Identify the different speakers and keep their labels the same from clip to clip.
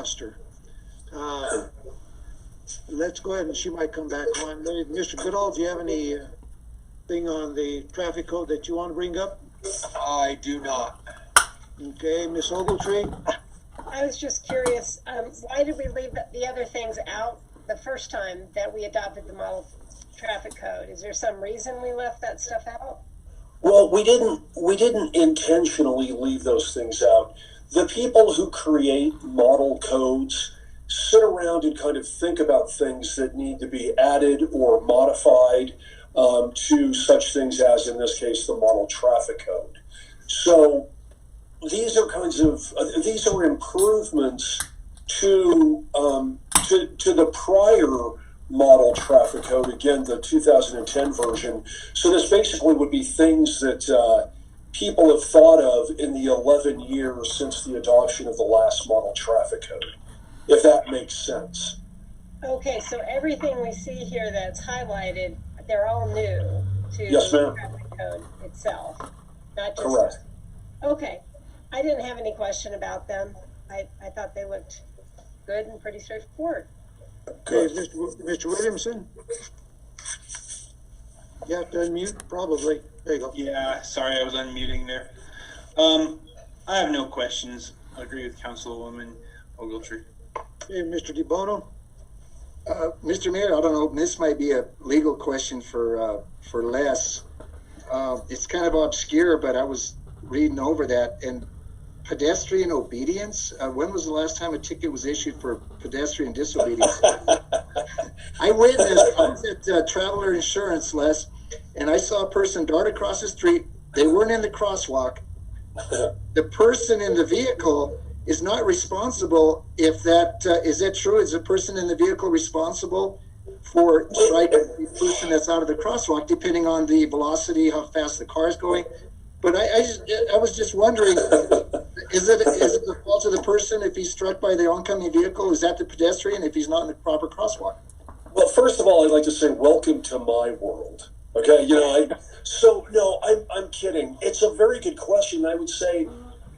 Speaker 1: lost her. Let's go ahead and she might come back on. Mr. Goodall, do you have any thing on the traffic code that you want to bring up?
Speaker 2: I do not.
Speaker 1: Okay, Ms. Ogletree?
Speaker 3: I was just curious, why did we leave the other things out the first time that we adopted the model traffic code? Is there some reason we left that stuff out?
Speaker 4: Well, we didn't intentionally leave those things out. The people who create model codes sit around and kind of think about things that need to be added or modified to such things as, in this case, the model traffic code. So these are improvements to the prior model traffic code, again, the 2010 version. So this basically would be things that people have thought of in the 11 years since the adoption of the last model traffic code, if that makes sense.
Speaker 3: Okay, so everything we see here that's highlighted, they're all new to
Speaker 4: Yes, ma'am.
Speaker 3: the traffic code itself, not just...
Speaker 4: Correct.
Speaker 3: Okay, I didn't have any question about them. I thought they looked good and pretty straightforward.
Speaker 1: Okay, Mr. Williamson? You have to unmute, probably. There you go.
Speaker 2: Yeah, sorry, I was unmuting there. I have no questions. I agree with Councilwoman Ogletree.
Speaker 1: Okay, Mr. DeBono?
Speaker 5: Mr. Mayor, I don't know, this might be a legal question for Les. It's kind of obscure, but I was reading over that, and pedestrian obedience, when was the last time a ticket was issued for pedestrian disobedience? I was at Traveler Insurance, Les, and I saw a person dart across the street. They weren't in the crosswalk. The person in the vehicle is not responsible if that, is that true? Is the person in the vehicle responsible for striking the person that's out of the crosswalk, depending on the velocity, how fast the car is going? But I was just wondering, is it the fault of the person if he's struck by the oncoming vehicle? Is that the pedestrian if he's not in the proper crosswalk?
Speaker 4: Well, first of all, I'd like to say welcome to my world. Okay, I'm kidding. It's a very good question. I would say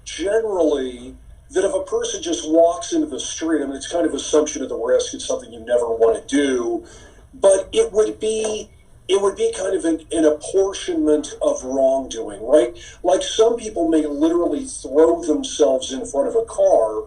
Speaker 4: generally that if a person just walks into the street, I mean, it's kind of assumption of the risk. It's something you never want to do, but it would be kind of an apportionment of wrongdoing, right? Like some people may literally throw themselves in front of a car,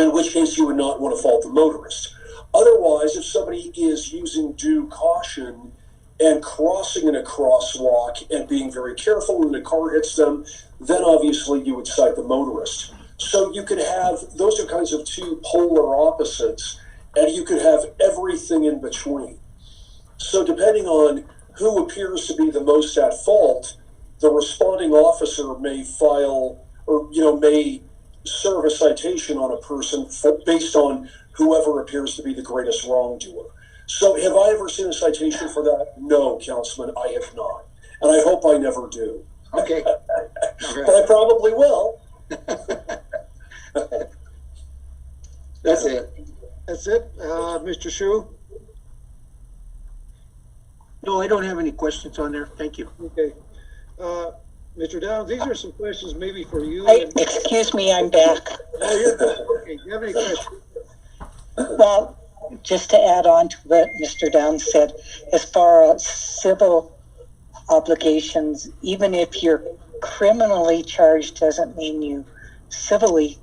Speaker 4: in which case you would not want to fault the motorist. Otherwise, if somebody is using due caution and crossing in a crosswalk and being very careful when the car hits them, then obviously you would cite the motorist. So you could have, those are kinds of two polar opposites, and you could have everything in between. So depending on who appears to be the most at fault, the responding officer may file or, may serve a citation on a person based on whoever appears to be the greatest wrongdoer. So have I ever seen a citation for that? No, Councilman, I have not. And I hope I never do.
Speaker 5: Okay.
Speaker 4: But I probably will.
Speaker 5: That's it.
Speaker 1: That's it. Mr. Shu?
Speaker 6: No, I don't have any questions on there. Thank you.
Speaker 1: Okay. Mr. Downs, these are some questions maybe for you.
Speaker 7: Excuse me, I'm back.
Speaker 1: Oh, you're good. Okay. Do you have any questions?
Speaker 7: Well, just to add on to what Mr. Downs said, as far as civil obligations, even if you're criminally charged doesn't mean you civilly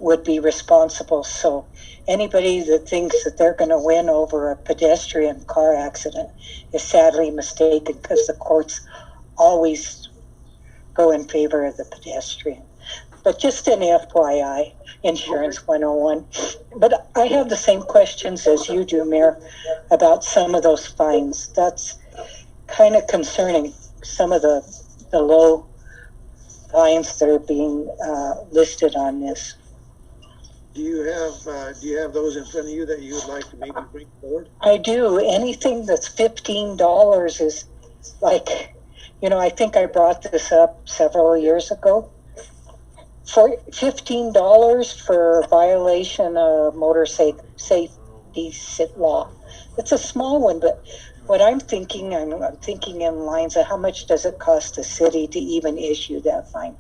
Speaker 7: would be responsible. So anybody that thinks that they're going to win over a pedestrian car accident is sadly mistaken, because the courts always go in favor of the pedestrian. But just an FYI, Insurance 101. But I have the same questions as you do, Mayor, about some of those fines. That's kind of concerning, some of the low fines that are being listed on this.
Speaker 1: Do you have those in front of you that you would like to maybe bring forward?
Speaker 7: I do. Anything that's $15 is like, I think I brought this up several years ago. For $15 for violation of motor safety law. It's a small one, but what I'm thinking in lines of how much does it cost the city to even issue that fine?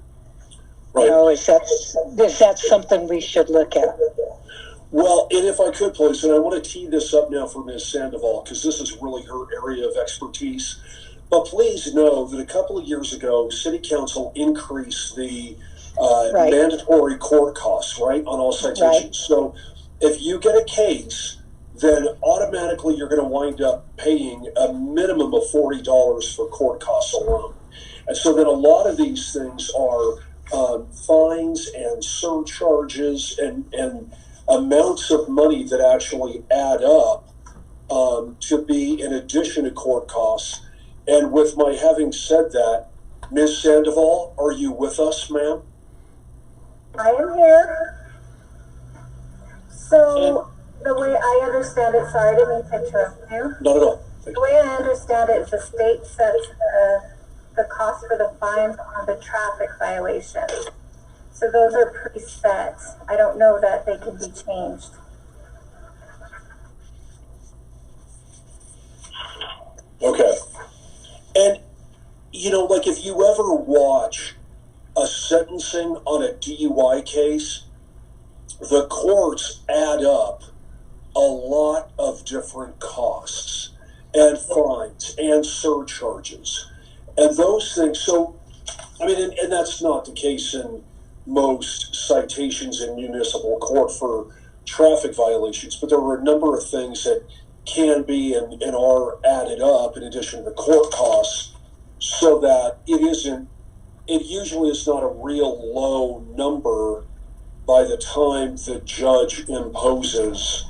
Speaker 7: You know, is that something we should look at?
Speaker 4: Well, and if I could, please, and I want to tee this up now for Ms. Sandoval, because this is really her area of expertise. But please know that a couple of years ago, City Council increased the mandatory court costs, right, on all citations. Right. So if you get a case, then automatically you're going to wind up paying a minimum of $40 for court costs alone. And so then a lot of these things are fines and surcharges and amounts of money that actually add up to be in addition to court costs. And with my having said that, Ms. Sandoval, are you with us, ma'am?
Speaker 8: I am here. So the way I understand it, sorry, I didn't mean to interrupt you.
Speaker 4: Not at all.
Speaker 8: The way I understand it is the state sets the cost for the fines on the traffic violations. So those are preset. I don't know that they can be changed.
Speaker 4: Okay. And, you know, like if you ever watch a sentencing on a DUI case, the courts add up a lot of different costs and fines and surcharges and those things. So, I mean, and that's not the case in most citations in municipal court for traffic violations, but there are a number of things that can be and are added up in addition to the court costs, so that it usually is not a real low number by the time the judge imposes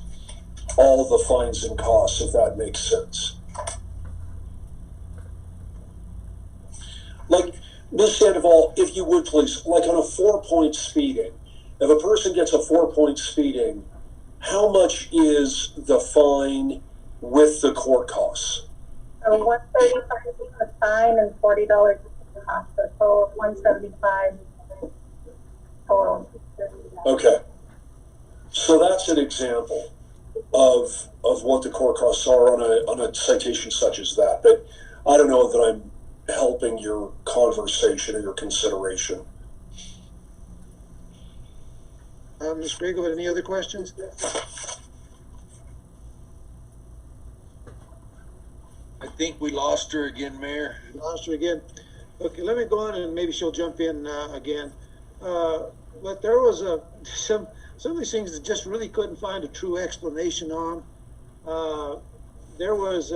Speaker 4: all the fines and costs, if that makes sense. Like, Ms. Sandoval, if you would please, like on a 4-point speeding, if a person gets a 4-point speeding, how much is the fine with the court costs?
Speaker 8: So $135 is the fine and $40 is the cost. So total $175 total.
Speaker 4: Okay. So that's an example of what the court costs are on a citation such as that. But I don't know that I'm helping your conversation or your consideration.
Speaker 1: Ms. Griggle, any other questions?
Speaker 6: I think we lost her again, Mayor.
Speaker 1: Lost her again. Okay, let me go on and maybe she'll jump in again. But there was some of these things that just really couldn't find a true explanation on. There was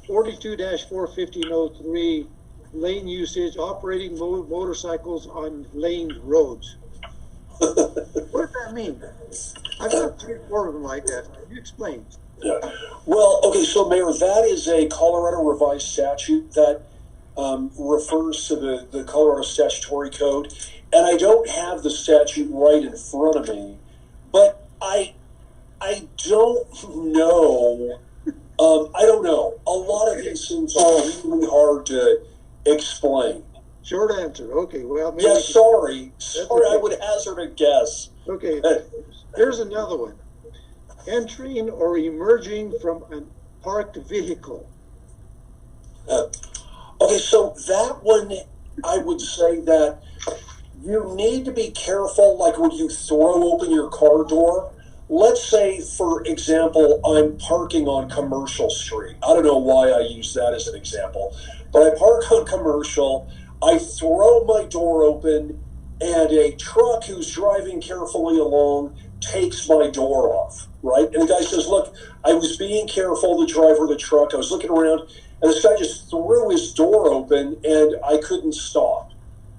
Speaker 1: 42-41503 lane usage, operating motorcycles on laned roads. What does that mean? I've got 3 or 4 of them like that. Can you explain?
Speaker 4: Yeah. Well, okay, so Mayor, that is a Colorado revised statute that refers to the Colorado statutory code. And I don't have the statute right in front of me, but I don't know. I don't know. A lot of these things are really hard to explain.
Speaker 1: Short answer. Okay, well, maybe.
Speaker 4: Yeah, sorry. Sorry, okay. I would hazard a guess.
Speaker 1: Okay, here's another one. Entering or emerging from a parked vehicle.
Speaker 4: Okay, so that one, I would say that you need to be careful, like when you throw open your car door. Let's say, for example, I'm parking on Commercial Street. I don't know why I use that as an example, but I park on Commercial, I throw my door open, and a truck who's driving carefully along takes my door off, right? And the guy says, look, I was being careful, the driver of the truck, I was looking around, and this guy just threw his door open, and I couldn't stop.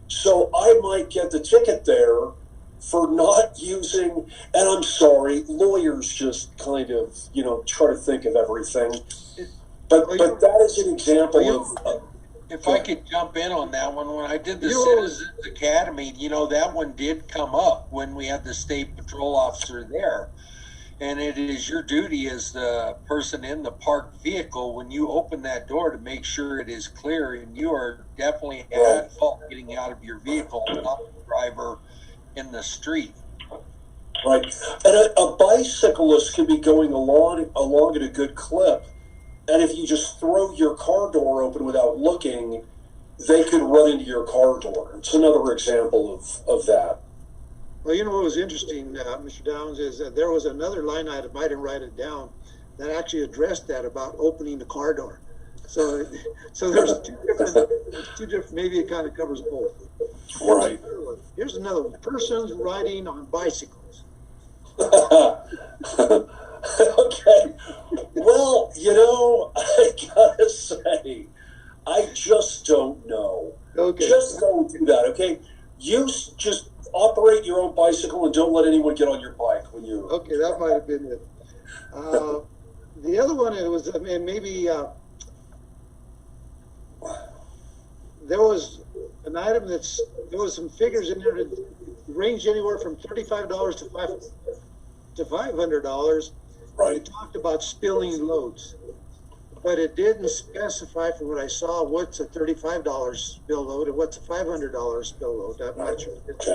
Speaker 4: So I might get the ticket there for not using, and I'm sorry, lawyers just kind of, try to think of everything. But that is an example of...
Speaker 6: If I could jump in on that one, when I did the Citizens Academy, that one did come up when we had the state patrol officer there. And it is your duty as the person in the parked vehicle when you open that door to make sure it is clear, and you are definitely at fault getting out of your vehicle, not the driver in the street.
Speaker 4: Right. And a bicyclist can be going along at a good clip, and if you just throw your car door open without looking, they could run into your car door. It's another example of that.
Speaker 1: Well, you know what was interesting, Mr. Downs, is that there was another line item, I didn't write it down, that actually addressed that about opening the car door. So there's two different, maybe it kind of covers both.
Speaker 4: Right.
Speaker 1: Here's another one, persons riding on bicycles.
Speaker 4: Okay. Well, you know, I gotta say, I just don't know.
Speaker 1: Okay.
Speaker 4: Just don't do that, okay? You just operate your own bicycle and don't let anyone get on your bike when you...
Speaker 1: Okay, that might have been it. The other one, it was, I mean, maybe there was an item there was some figures in there that ranged anywhere from $35 to $500.
Speaker 4: Right.
Speaker 1: It talked about spilling loads, but it didn't specify, from what I saw, what's a $35 spill load and what's a $500 spill load. I'm not sure if it's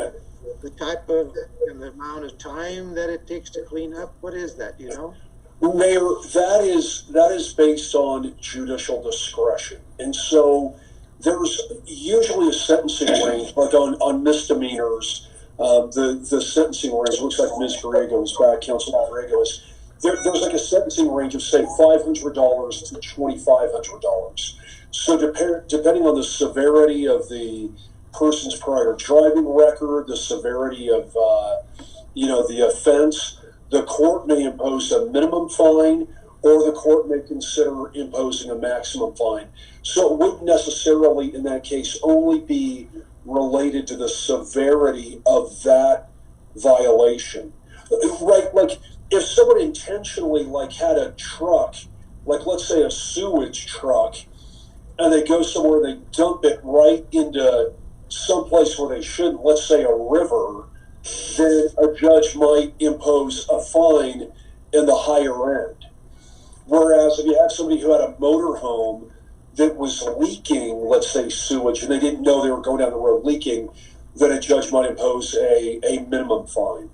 Speaker 1: the type of and the amount of time that it takes to clean up. What is that? Do you know?
Speaker 4: Mayor, that is based on judicial discretion. And so there's usually a sentencing range, like on misdemeanors, the sentencing range, looks like Ms. Griego is back, Councilman Griego is, there's like a sentencing range of, say, $500 to $2,500. So depending on the severity of the person's prior driving record, the severity of, the offense, the court may impose a minimum fine, or the court may consider imposing a maximum fine. So it wouldn't necessarily, in that case, only be related to the severity of that violation. Right, like if someone intentionally had a truck, like let's say a sewage truck, and they go somewhere and they dump it right into someplace where they shouldn't, let's say a river, then a judge might impose a fine in the higher end. Whereas if you have somebody who had a motorhome that was leaking, let's say sewage, and they didn't know they were going down the road leaking, then a judge might impose a minimum fine.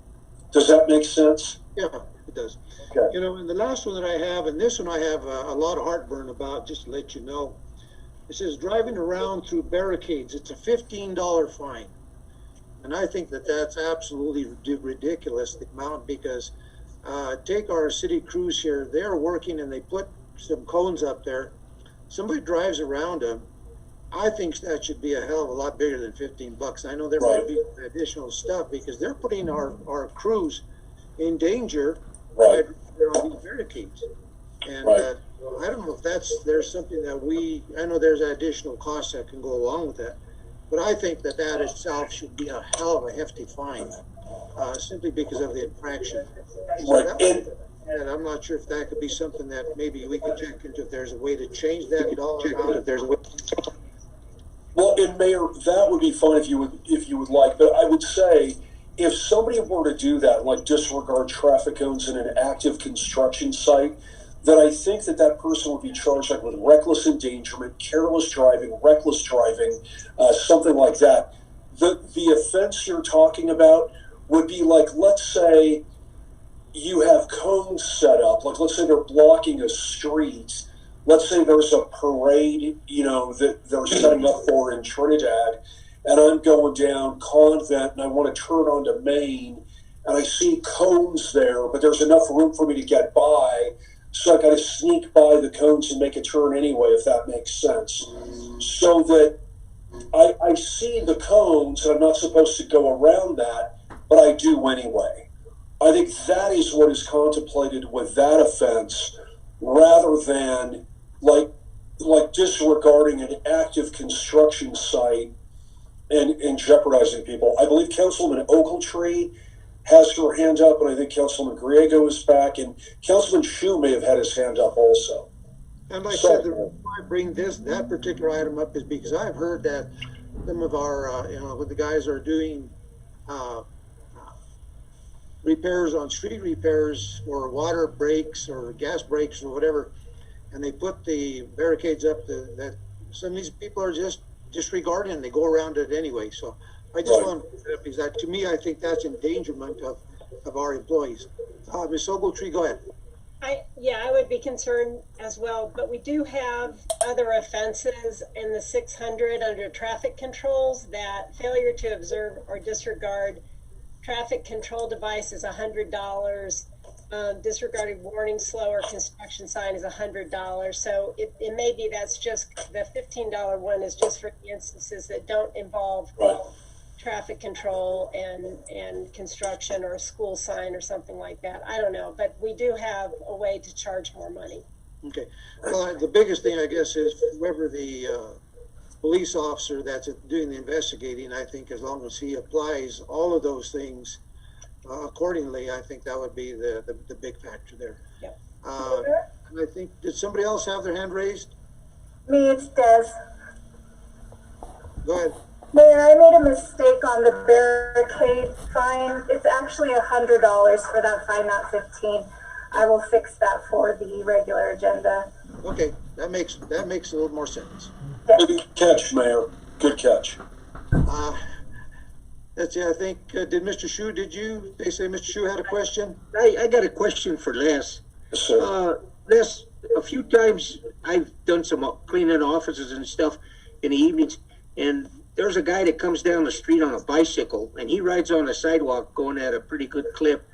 Speaker 4: Does that make sense?
Speaker 1: Yeah, it does.
Speaker 4: Okay.
Speaker 1: You know, and the last one that I have, and this one I have a lot of heartburn about, just to let you know. It says driving around through barricades. It's a $15 fine. And I think that that's absolutely ridiculous, the amount, because take our city crews here. They're working and they put some cones up there. Somebody drives around them. I think that should be a hell of a lot bigger than $15. I know there might be additional stuff because they're putting our crews in danger by they're on these barricades. And I don't know if there's something that I know there's additional costs that can go along with that. But I think that itself should be a hell of a hefty fine, simply because of the infraction. So and I'm not sure if that could be something that maybe we could check into, if there's a way to change that dollar amount, if there's a way.
Speaker 4: Well, and Mayor, that would be fine if you would like, but I would say if somebody were to do that, like disregard traffic cones in an active construction site, that I think that person would be charged like with reckless endangerment, careless driving, reckless driving, something like that. The offense you're talking about would be like, let's say you have cones set up, like let's say they're blocking a street. Let's say there's a parade, that they're setting up for in Trinidad, and I'm going down Convent and I want to turn onto Main, and I see cones there, but there's enough room for me to get by. So I got to sneak by the cones and make a turn anyway, if that makes sense. So that I see the cones and I'm not supposed to go around that, but I do anyway. I think that is what is contemplated with that offense, rather than like disregarding an active construction site and jeopardizing people. I believe Councilwoman Ogletree has her hand up, and I think Councilman Griego is back, and Councilman Shu may have had his hand up also.
Speaker 1: And like I said, the reason why I bring that particular item up is because I've heard that some of our, when the guys are doing repairs on street repairs or water breaks or gas breaks or whatever, and they put the barricades up, that some of these people are just disregarding and they go around it anyway. So I just want to put it up because that, to me, I think that's endangerment of our employees. Ms. Ogletree, go ahead.
Speaker 3: I would be concerned as well, but we do have other offenses in the 600 under traffic controls that failure to observe or disregard traffic control device is $100. Disregarding warning, slow, or construction sign is $100. So it may be that's just the $15 one is just for the instances that don't involve traffic control and construction or a school sign or something like that. I don't know, but we do have a way to charge more money.
Speaker 1: Okay. Well, the biggest thing, I guess, is whoever the police officer that's doing the investigating, I think as long as he applies all of those things accordingly, I think that would be the big factor there.
Speaker 3: Yep.
Speaker 1: And I think, did somebody else have their hand raised?
Speaker 8: Me, it's Des.
Speaker 1: Go ahead.
Speaker 8: Mayor, I made a mistake on the barricade fine. It's actually $100 for that fine, not 15. I will fix that for the regular agenda.
Speaker 1: Okay, that makes a little more sense.
Speaker 4: Good catch, Mayor. Good catch.
Speaker 1: That's it. I think, did Mr. Shu, they say Mr. Shu had a question?
Speaker 9: I got a question for Les.
Speaker 4: Yes, sir.
Speaker 9: Les, a few times I've done some cleaning offices and stuff in the evenings, and there's a guy that comes down the street on a bicycle, and he rides on the sidewalk going at a pretty good clip.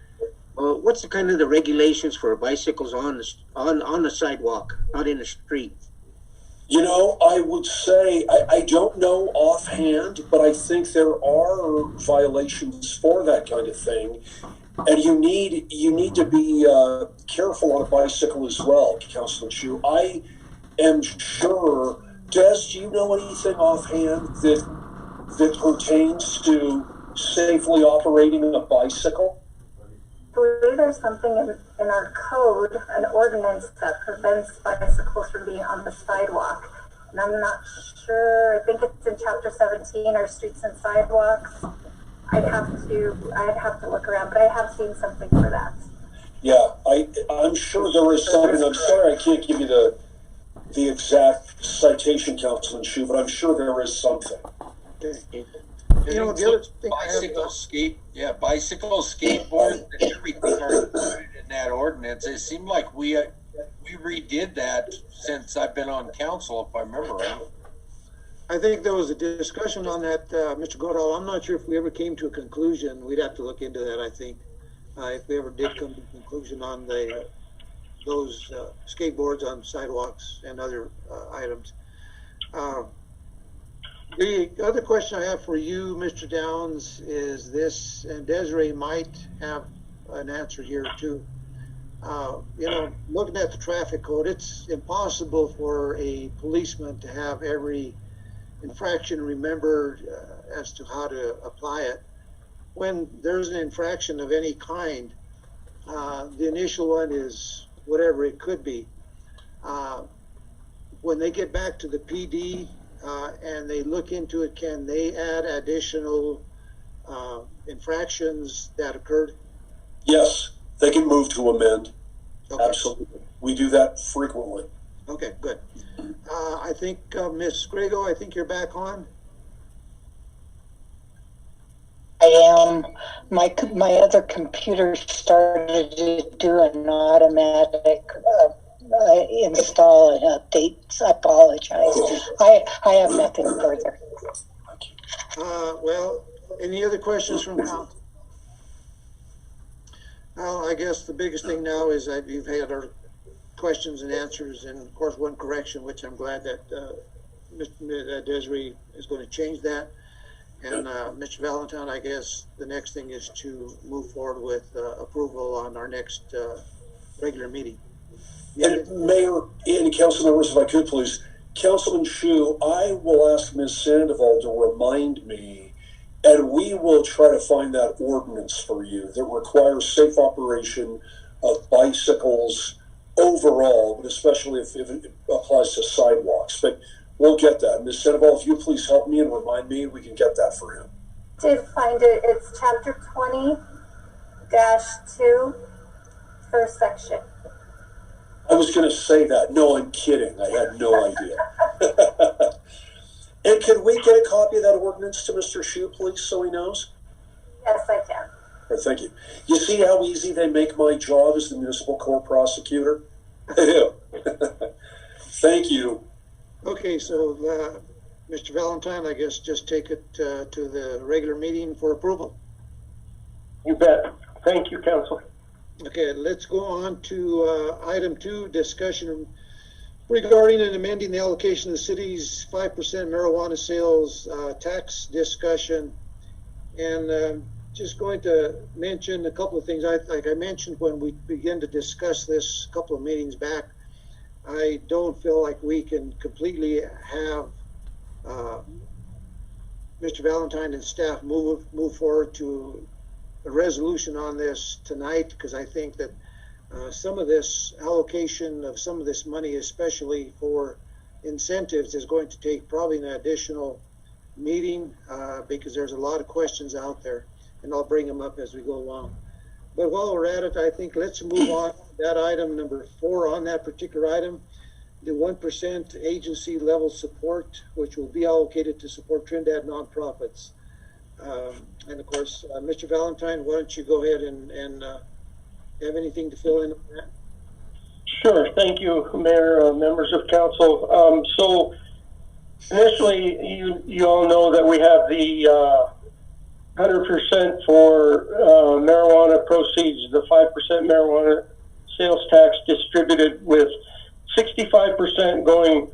Speaker 9: What's the kind of the regulations for bicycles on the sidewalk, not in the street?
Speaker 4: You know, I would say, I don't know offhand, but I think there are violations for that kind of thing. And you need to be careful on a bicycle as well, Councilman Chu. I am sure, Des, do you know anything offhand that pertains to safely operating a bicycle?
Speaker 8: I believe there's something in our code, an ordinance that prevents bicycles from being on the sidewalk. And I'm not sure, I think it's in chapter 17, our streets and sidewalks. I'd have to look around, but I have seen something for that.
Speaker 4: Yeah, I'm sure there is something. I'm sorry I can't give you the exact citation, Councilman Chu, but I'm sure there is something.
Speaker 1: Okay. You know, the other thing
Speaker 6: bicycle, skateboard, and everything are included in that ordinance. It seemed like we redid that since I've been on council, if I remember right.
Speaker 1: I think there was a discussion on that, Mr. Godall. I'm not sure if we ever came to a conclusion. We'd have to look into that, I think, if we ever did come to a conclusion on those skateboards on sidewalks and other items. The other question I have for you, Mr. Downs, is this, and Desiree might have an answer here too. You know, looking at the traffic code, it's impossible for a policeman to have every infraction remembered as to how to apply it. When there's an infraction of any kind, the initial one is whatever it could be. When they get back to the PD and they look into it, can they add additional infractions that occurred?
Speaker 4: Yes, they can move to amend.
Speaker 1: Okay.
Speaker 4: Absolutely. We do that frequently.
Speaker 1: Okay, good. I think, Ms. Grego, I think you're back on.
Speaker 7: I am. My other computer started to do an automatic install and update. I apologize. I have nothing further.
Speaker 1: Well, any other questions from council? Well, I guess the biggest thing now is that you've had our questions and answers, and of course one correction, which I'm glad that Desiree is going to change that. And Mr. Valentine, I guess the next thing is to move forward with approval on our next regular meeting.
Speaker 4: And Mayor and council members, if I could please, Councilman Chu, I will ask Ms. Sandoval to remind me, and we will try to find that ordinance for you that requires safe operation of bicycles overall, but especially if it applies to sidewalks. But we'll get that. Ms. Sandoval, if you please help me and remind me, we can get that for him.
Speaker 8: Did find it. It's chapter 20-2, first section.
Speaker 4: I was going to say that. No, I'm kidding. I had no idea. And can we get a copy of that ordinance to Mr. Shu, please, so he knows?
Speaker 8: Yes, I can.
Speaker 4: Thank you. You see how easy they make my job as the municipal court prosecutor? I do. Thank you.
Speaker 1: Okay, so Mr. Valentine, I guess just take it to the regular meeting for approval.
Speaker 10: You bet. Thank you, Council.
Speaker 1: Okay, let's go on to item 2, discussion regarding and amending the allocation of the city's 5% marijuana sales tax discussion. And just going to mention a couple of things. Like I mentioned when we began to discuss this a couple of meetings back, I don't feel like we can completely have Mr. Valentine and staff move forward to a resolution on this tonight, because I think that some of this allocation of some of this money, especially for incentives, is going to take probably an additional meeting because there's a lot of questions out there, and I'll bring them up as we go along. But while we're at it, I think let's move on to that item number 4 on that particular item, the 1% agency level support, which will be allocated to support Trinidad nonprofits. And of course, Mr. Valentine, why don't you go ahead and have anything to fill in on that?
Speaker 10: Sure. Thank you, Mayor, members of council. So initially, you all know that we have the 100% for marijuana proceeds, the 5% marijuana sales tax distributed, with 65% going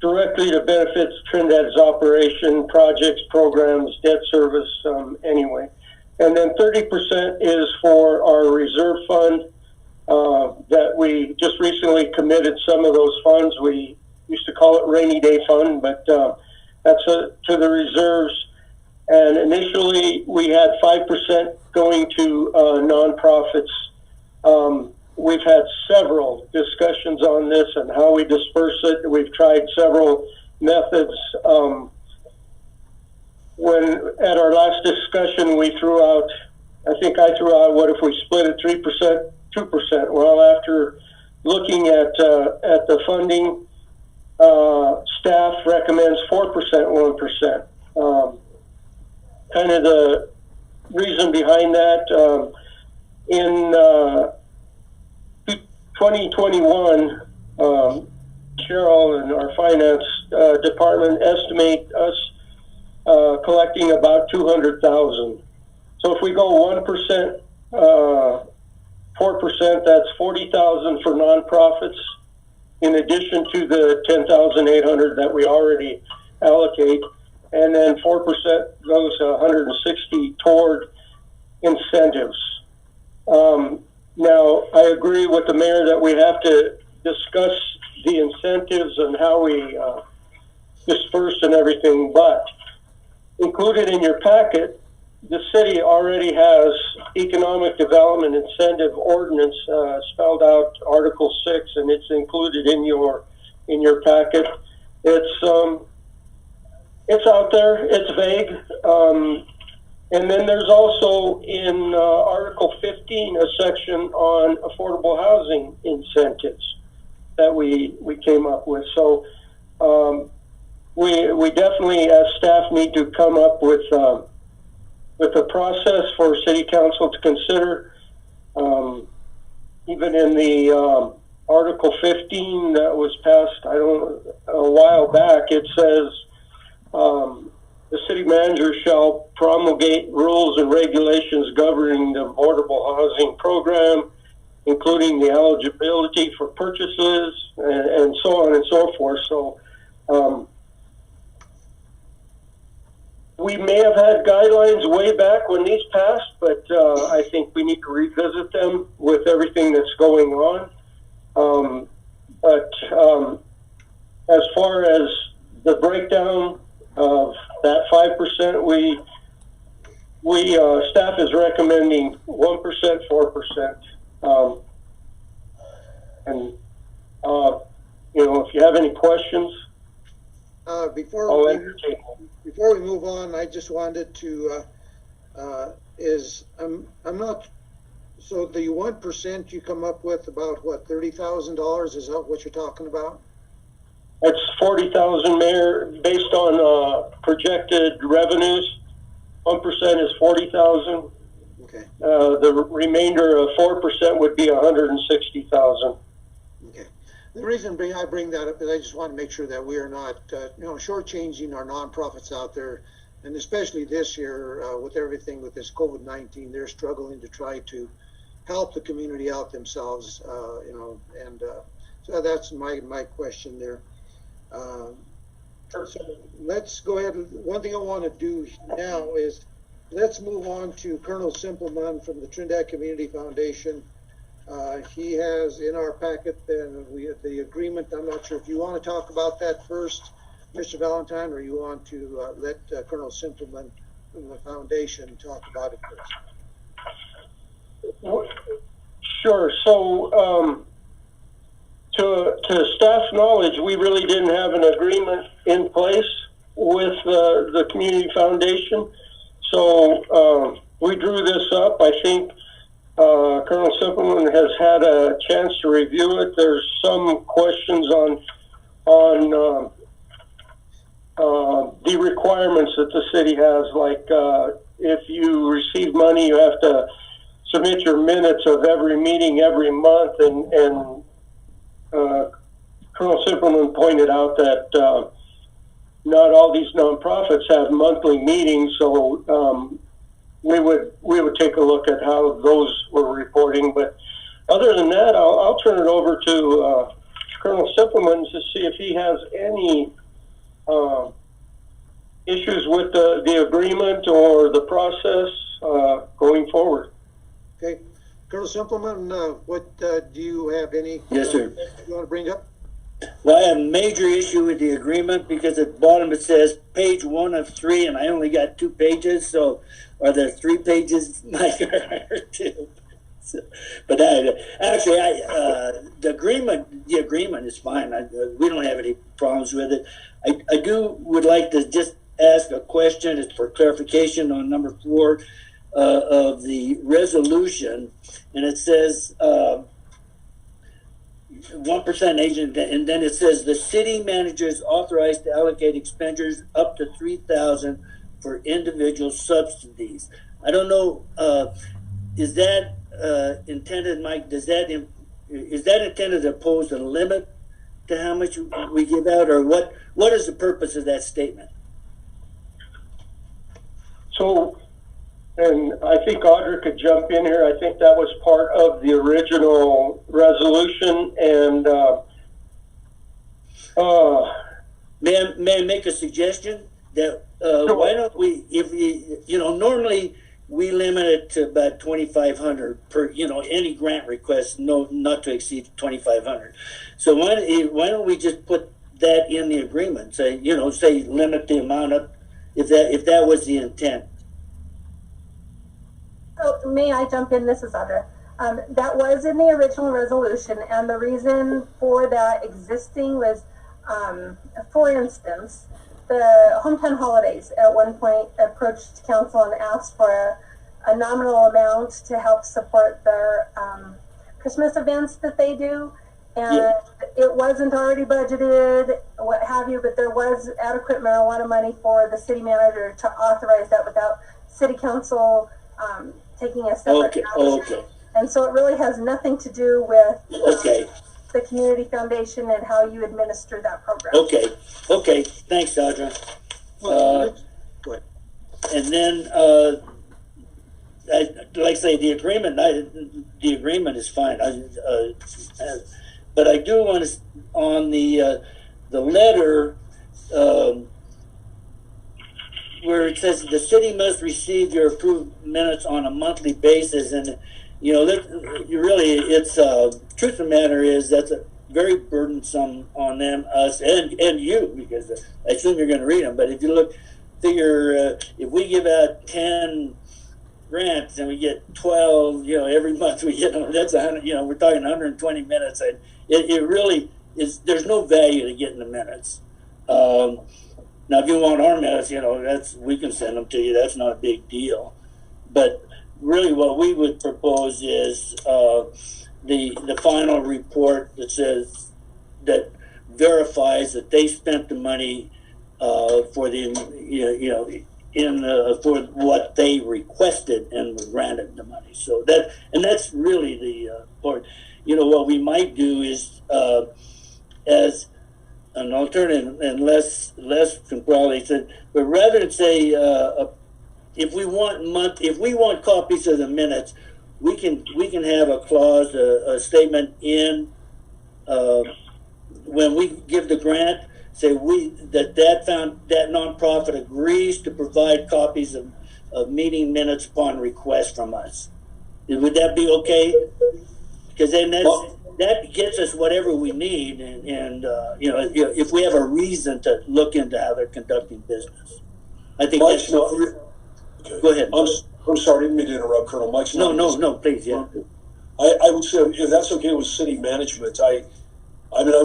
Speaker 10: directly to benefits Trinidad's operation, projects, programs, debt service, anyway. And then 30% is for our reserve fund that we just recently committed some of those funds. We used to call it rainy day fund, but that's to the reserves. And initially we had 5% going to nonprofits. We've had several discussions on this and how we disperse it. We've tried several methods. When at our last discussion, we threw out, I think I threw out, what if we split it 3%, 2%? Well, after looking at the funding, staff recommends 4%, 1%. Kind of the reason behind that, in 2021, Cheryl and our finance department estimate us collecting about $200,000. So if we go 1%, 4%, that's $40,000 for nonprofits, in addition to the $10,800 that we already allocate, and then 4% goes $160 toward incentives. Now, I agree with the mayor that we have to discuss the incentives and how we disperse and everything, but included in your packet, the city already has economic development incentive ordinance spelled out, Article 6, and it's included in your packet. It's out there. It's vague. And then there's also in Article 15 a section on affordable housing incentives that we came up with. So we definitely, as staff, need to come up with a process for City Council to consider. Even in the Article 15 that was passed, a while back, it says the city manager shall promulgate rules and regulations governing the affordable housing program, including the eligibility for purchases and so on and so forth. So we may have had guidelines way back when these passed, but I think we need to revisit them with everything that's going on. But as far as the breakdown of that 5%, we staff is recommending 1%, 4%. And if you have any questions,
Speaker 1: before we move on, I just wanted to I'm not. So the 1% you come up with about what, $30,000? Is that what you're talking about?
Speaker 10: It's $40,000, Mayor, based on projected revenues 1% is 40,000.
Speaker 1: Okay.
Speaker 10: The remainder of 4% would be 160,000.
Speaker 1: Okay. The reason I bring that up is I just want to make sure that we are not, shortchanging our nonprofits out there, and especially this year with everything with this COVID-19, they're struggling to try to help the community out themselves, and so that's my question there. So let's go ahead. One thing I want to do now is let's move on to Colonel Simpleman from the Trinidad Community Foundation. He has in our packet the agreement. I'm not sure if you want to talk about that first, Mr. Valentine, or you want to let Colonel Simpleman from the foundation talk about it first.
Speaker 10: Sure. So, to staff knowledge, we really didn't have an agreement in place with the Community Foundation. So we drew this up. I think Colonel Simpleman has had a chance to review it. There's some questions on the requirements that the city has, like if you receive money, you have to submit your minutes of every meeting every month, and Colonel Simpleman pointed out that not all these nonprofits have monthly meetings, so we would take a look at how those were reporting. But other than that, I'll turn it over to Colonel Simpleman to see if he has any issues with the agreement or the process going forward.
Speaker 1: Okay, Colonel Simpleman, what do you have any?
Speaker 11: Yes, sir.
Speaker 1: You want to bring up?
Speaker 11: Well, I have a major issue with the agreement because at the bottom it says page 1 of 3, and I only got 2 pages. So, are there 3 pages, Mike, or 2? So, but actually, the agreement is fine. We don't have any problems with it. I would like to just ask a question. It's for clarification on number 4 of the resolution, and it says 1% agent, and then it says the city manager is authorized to allocate expenditures up to $3,000 for individual subsidies. I don't know. Is that intended, Mike? Is that intended to pose a limit to how much we give out, or what? What is the purpose of that statement?
Speaker 10: So, and I think Audra could jump in here. I think that was part of the original resolution. And
Speaker 11: may I make a suggestion that why don't we, if normally we limit it to about 2,500 per, any grant request, not to exceed 2,500. So why don't we just put that in the agreement? Say, say limit the amount up if that was the intent.
Speaker 8: So may I jump in? This is Audra. That was in the original resolution, and the reason for that existing was, for instance, the hometown holidays at one point approached council and asked for a nominal amount to help support their Christmas events that they do, and it wasn't already budgeted, what have you, but there was adequate marijuana money for the city manager to authorize that without city council taking a separate action.
Speaker 11: Okay.
Speaker 8: And so it really has nothing to do with
Speaker 11: the
Speaker 8: Community Foundation and how you administer that program.
Speaker 11: Okay. Thanks, Audra.
Speaker 1: Go ahead.
Speaker 11: And then, like I say, the agreement is fine. But I do want to, on the letter, where it says the city must receive your approved minutes on a monthly basis, and it's truth of the matter is that's a very burdensome on them, us, and you, because I assume you're going to read them. But if you figure if we give out 10 grants and we get 12, every month we get that's 100. We're talking 120 minutes, and it really is. There's no value to getting the minutes. Now, if you want our minutes, we can send them to you. That's not a big deal. But really, what we would propose is the final report that says that verifies that they spent the money for the for what they requested and were granted the money. So that's really the part. What we might do is as an alternative, and less can probably say, but rather than say if we want copies of the minutes, we can have a clause, a statement in when we give the grant, say that nonprofit agrees to provide copies of meeting minutes upon request from us. Would that be okay? Because then that gets us whatever we need, and if we have a reason to look into how they're conducting business, I think
Speaker 4: Mike's
Speaker 11: that's.
Speaker 4: okay.
Speaker 11: Go ahead.
Speaker 4: I'm sorry, I didn't mean to interrupt, Colonel. Mike's
Speaker 11: No, please, yeah.
Speaker 4: I would say if that's okay with city management, I'm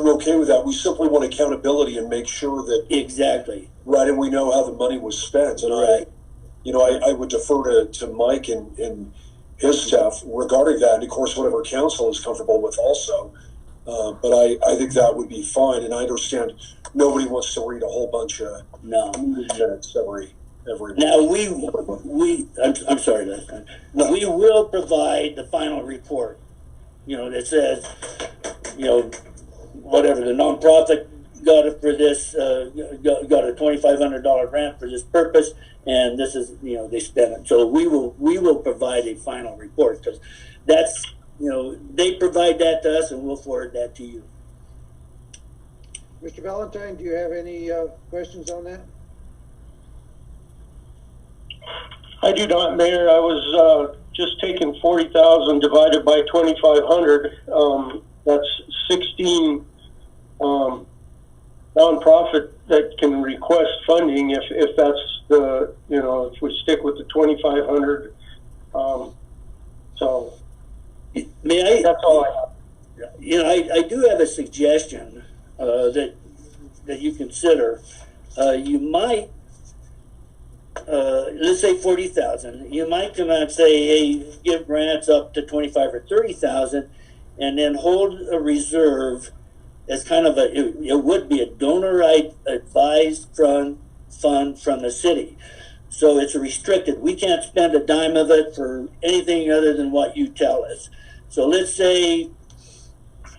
Speaker 4: okay with that. We simply want accountability and make sure that
Speaker 11: exactly
Speaker 4: right, and we know how the money was spent. And
Speaker 11: right.
Speaker 4: I would defer to Mike and his staff regarding that, and of course whatever council is comfortable with also. But I think that would be fine, and I understand nobody wants to read a whole bunch of minutes every week.
Speaker 11: Now I'm sorry, Leslie. We will provide the final report. That says, whatever the nonprofit got it for this, got a $2,500 grant for this purpose, and this is, they spent it. So we will provide a final report, because that's, they provide that to us, and we'll forward that to you.
Speaker 1: Mr. Valentine, do you have any questions on that?
Speaker 10: I do not, Mayor. I was just taking 40,000 divided by 2,500. That's 16 nonprofit that can request funding if that's the, if we stick with the 2,500. So
Speaker 11: may I?
Speaker 10: That's all I have.
Speaker 11: I do have a suggestion that you consider. You might. Let's say 40,000. You might come out and say, "Hey, give grants up to 25 or 30,000, and then hold a reserve as kind of it would be a donor advised fund from the city. So it's restricted. We can't spend a dime of it for anything other than what you tell us. So let's say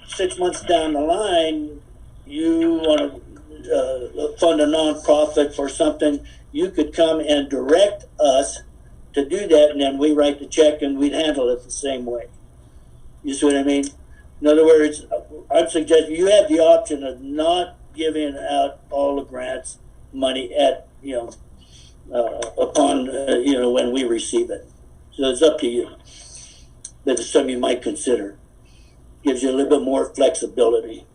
Speaker 11: 6 months down the line, you want to fund a nonprofit for something." You could come and direct us to do that, and then we write the check and we'd handle it the same way. You see what I mean? In other words, I'm suggesting you have the option of not giving out all the grants money at, upon, when we receive it. So it's up to you. But it's something you might consider. Gives you a little bit more flexibility.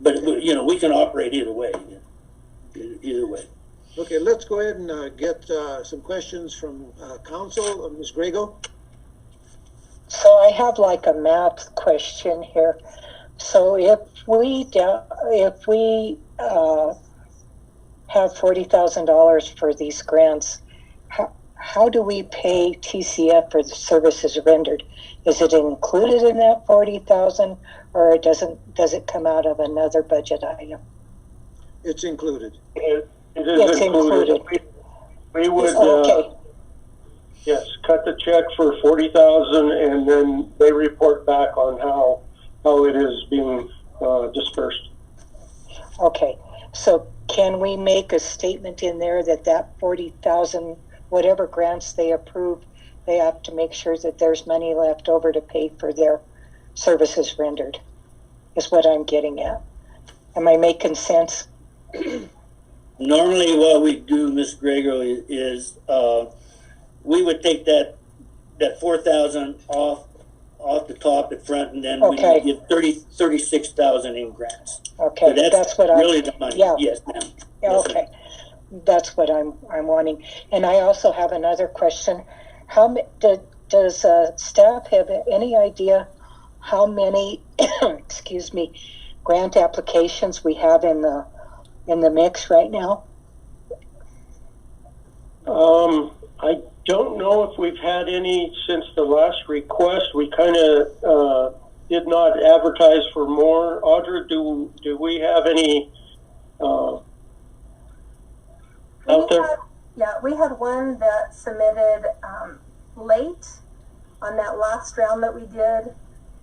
Speaker 11: But, we can operate either way. Either way.
Speaker 1: Okay, let's go ahead and get some questions from council. Ms. Grego?
Speaker 7: So I have like a math question here. So if we have $40,000 for these grants, how do we pay TCF for the services rendered? Is it included in that 40,000, or does it come out of another budget item?
Speaker 1: It's included.
Speaker 10: It is included. We would,
Speaker 7: okay.
Speaker 10: Yes, cut the check for 40,000, and then they report back on how it is being dispersed.
Speaker 7: Okay, so can we make a statement in there that 40,000, whatever grants they approve, they have to make sure that there's money left over to pay for their services rendered? Is what I'm getting at. Am I making sense?
Speaker 11: Normally what we do, Ms. Grego, is we would take that 4,000 off the top at front, and then we would give 36,000 in grants.
Speaker 7: Okay,
Speaker 11: so that's what really the money.
Speaker 7: Yeah.
Speaker 11: Yes, ma'am.
Speaker 7: Yeah,
Speaker 11: Yes,
Speaker 7: okay, that's what I'm wanting. And I also have another question. Does staff have any idea how many, excuse me, grant applications we have in the mix right now?
Speaker 10: I don't know if we've had any since the last request. We kind of did not advertise for more. Audra, do we have any out there?
Speaker 8: we had one that submitted late on that last round that we did,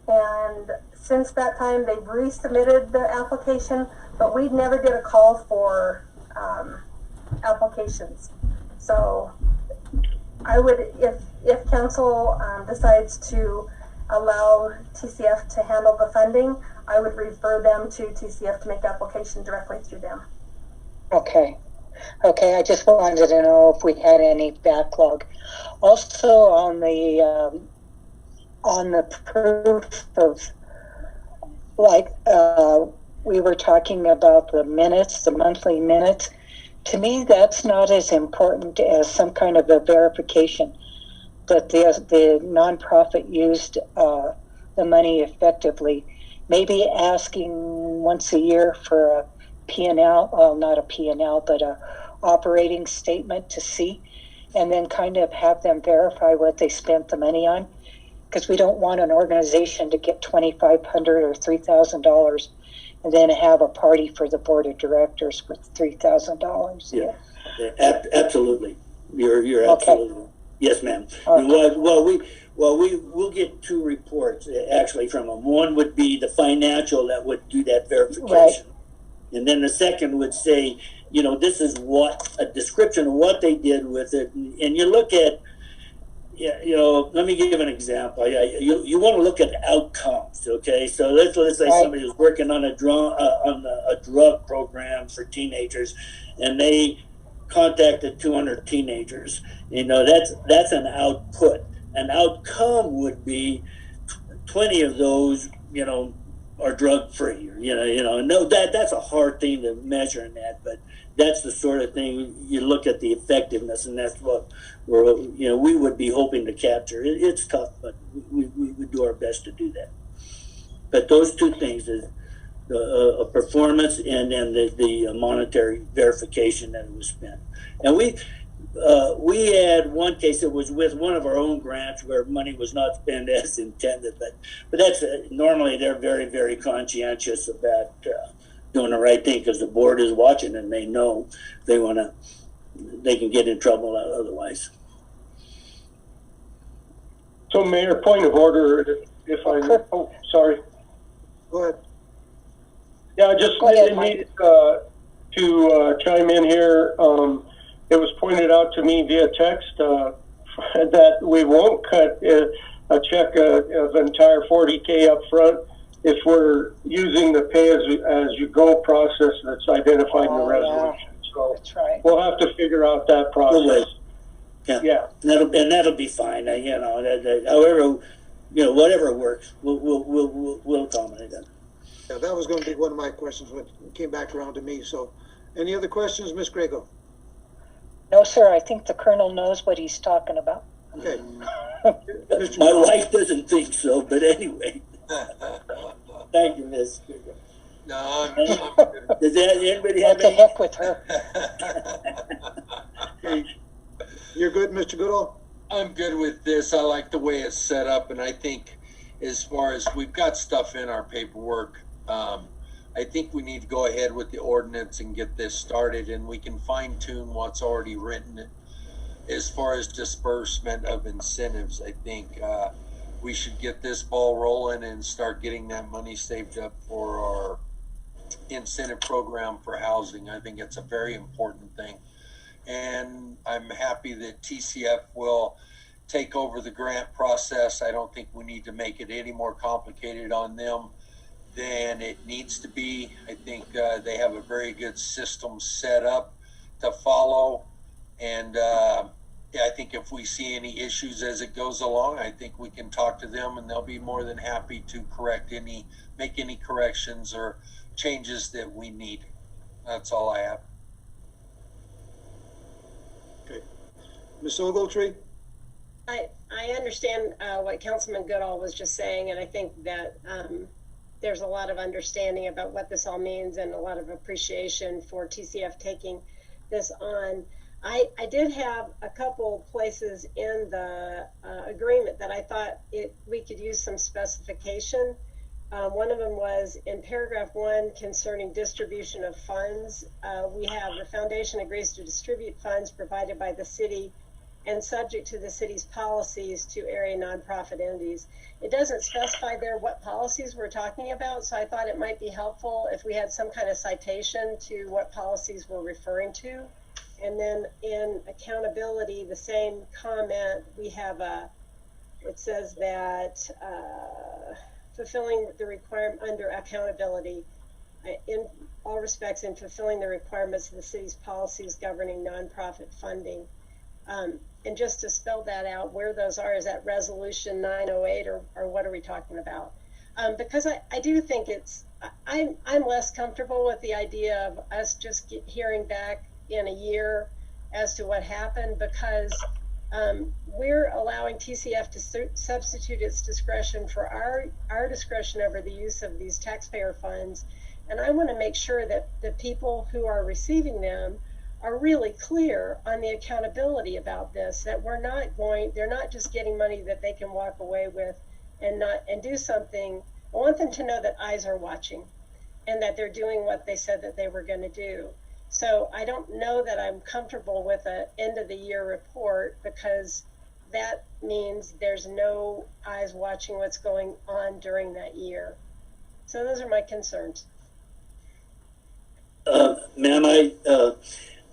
Speaker 8: and since that time they've resubmitted the application, but we never did a call for applications. So I would, if council decides to allow TCF to handle the funding, I would refer them to TCF to make application directly through them.
Speaker 7: Okay. Okay, I just wanted to know if we had any backlog. Also on the proof of, like, we were talking about the minutes, the monthly minutes. To me, that's not as important as some kind of a verification that the nonprofit used the money effectively. Maybe asking once a year for a P&L, well, not a P&L, but a operating statement to see, and then kind of have them verify what they spent the money on, because we don't want an organization to get $2,500 or $3,000 and then have a party for the board of directors with $3,000.
Speaker 11: Yeah, absolutely. You're
Speaker 7: Okay.
Speaker 11: absolutely, yes, ma'am.
Speaker 7: Okay.
Speaker 11: We'll get two reports actually from them. One would be the financial that would do that verification.
Speaker 7: Right.
Speaker 11: And then the second would say, this is what a description of what they did with it. And you look at, let me give you an example. You want to look at outcomes, okay? So let's say somebody was working on a drug program for teenagers, and they contacted 200 teenagers. That's an output. An outcome would be 20 of those, are drug free. No, that's a hard thing to measure in that, but that's the sort of thing you look at the effectiveness, and that's what we would be hoping to capture. It's tough, but we would do our best to do that. But those two things is a performance and then the monetary verification that it was spent. And we had one case that was with one of our own grants where money was not spent as intended, but that's normally they're very, very conscientious about doing the right thing, because the board is watching and they know they can get in trouble otherwise.
Speaker 10: So, Mayor, point of order, if I, oh, sorry.
Speaker 1: Go ahead.
Speaker 10: Yeah, I just needed to chime in here. It was pointed out to me via text that we won't cut a check of entire $40K up front if we're using the pay-as-you-go process that's identified in the resolution. So
Speaker 7: that's right.
Speaker 10: We'll have to figure out that process.
Speaker 11: Yeah. And that'll be fine. However, whatever works, we'll accommodate that.
Speaker 1: Yeah, that was going to be one of my questions when it came back around to me. So, any other questions, Ms. Grego?
Speaker 7: No, sir. I think the Colonel knows what he's talking about.
Speaker 1: Okay.
Speaker 11: My wife doesn't think so, but anyway. Thank you, Ms.
Speaker 6: No, I'm good.
Speaker 11: Does anybody have
Speaker 7: What the heck with her?
Speaker 1: You're good, Mr. Goodall?
Speaker 6: I'm good with this. I like the way it's set up, and I think as far as we've got stuff in our paperwork, I think we need to go ahead with the ordinance and get this started, and we can fine tune what's already written. As far as disbursement of incentives, I think we should get this ball rolling and start getting that money saved up for our incentive program for housing. I think it's a very important thing. And I'm happy that TCF will take over the grant process. I don't think we need to make it any more complicated on them than it needs to be. I think they have a very good system set up to follow. And I think if we see any issues as it goes along, I think we can talk to them and they'll be more than happy to make any corrections or changes that we need. That's all I have.
Speaker 1: Okay. Ms. Ogletree?
Speaker 3: I understand what Councilman Goodall was just saying, and I think that there's a lot of understanding about what this all means and a lot of appreciation for TCF taking this on. I did have a couple places in the agreement that I thought we could use some specification. One of them was in paragraph 1 concerning distribution of funds. We have the foundation agrees to distribute funds provided by the city and subject to the city's policies to area nonprofit entities. It doesn't specify there what policies we're talking about, so I thought it might be helpful if we had some kind of citation to what policies we're referring to. And then in accountability, the same comment, we have it says that fulfilling the requirement under accountability, in all respects in fulfilling the requirements of the city's policies governing nonprofit funding. And just to spell that out, where those are, is that resolution 908 or what are we talking about? Because I do think I'm less comfortable with the idea of us just hearing back in a year as to what happened, because we're allowing TCF to substitute its discretion for our discretion over the use of these taxpayer funds. And I want to make sure that the people who are receiving them are really clear on the accountability about this, that they're not just getting money that they can walk away with and do something. I want them to know that eyes are watching and that they're doing what they said that they were going to do. So I don't know that I'm comfortable with an end of the year report, because that means there's no eyes watching what's going on during that year. So those are my concerns.
Speaker 11: Ma'am,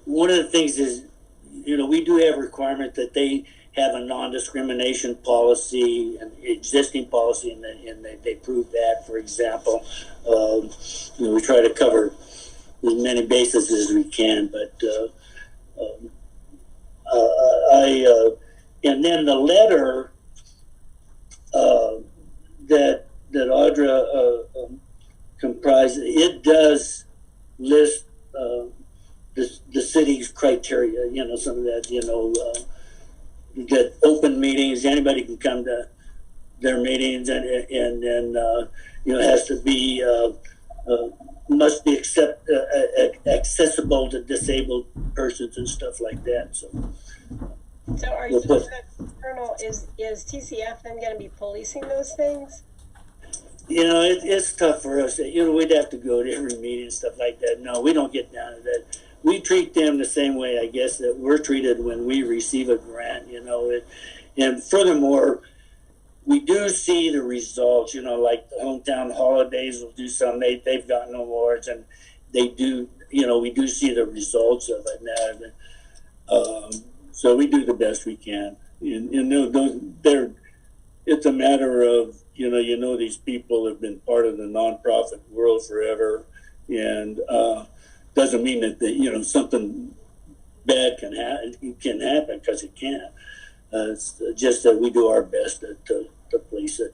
Speaker 11: one of the things is, we do have a requirement that they have a non-discrimination policy, an existing policy, and they prove that. For example, we try to cover as many bases as we can, but and then the letter that Audra comprised, it does list the city's criteria, some of that, that open meetings, anybody can come to their meetings, and has to be, must be accessible to disabled persons and stuff like that. So
Speaker 3: are you, Colonel, is TCF then going to be policing those things?
Speaker 11: It's tough for us. We'd have to go to every meeting and stuff like that. No, we don't get down to that. We treat them the same way, I guess, that we're treated when we receive a grant, and furthermore, we do see the results, like the hometown holidays will do some, they've gotten awards, and they do, we do see the results of it now. So we do the best we can. It's a matter of, these people have been part of the nonprofit world forever, and doesn't mean that something bad can happen, because it can. It's just that we do our best to police it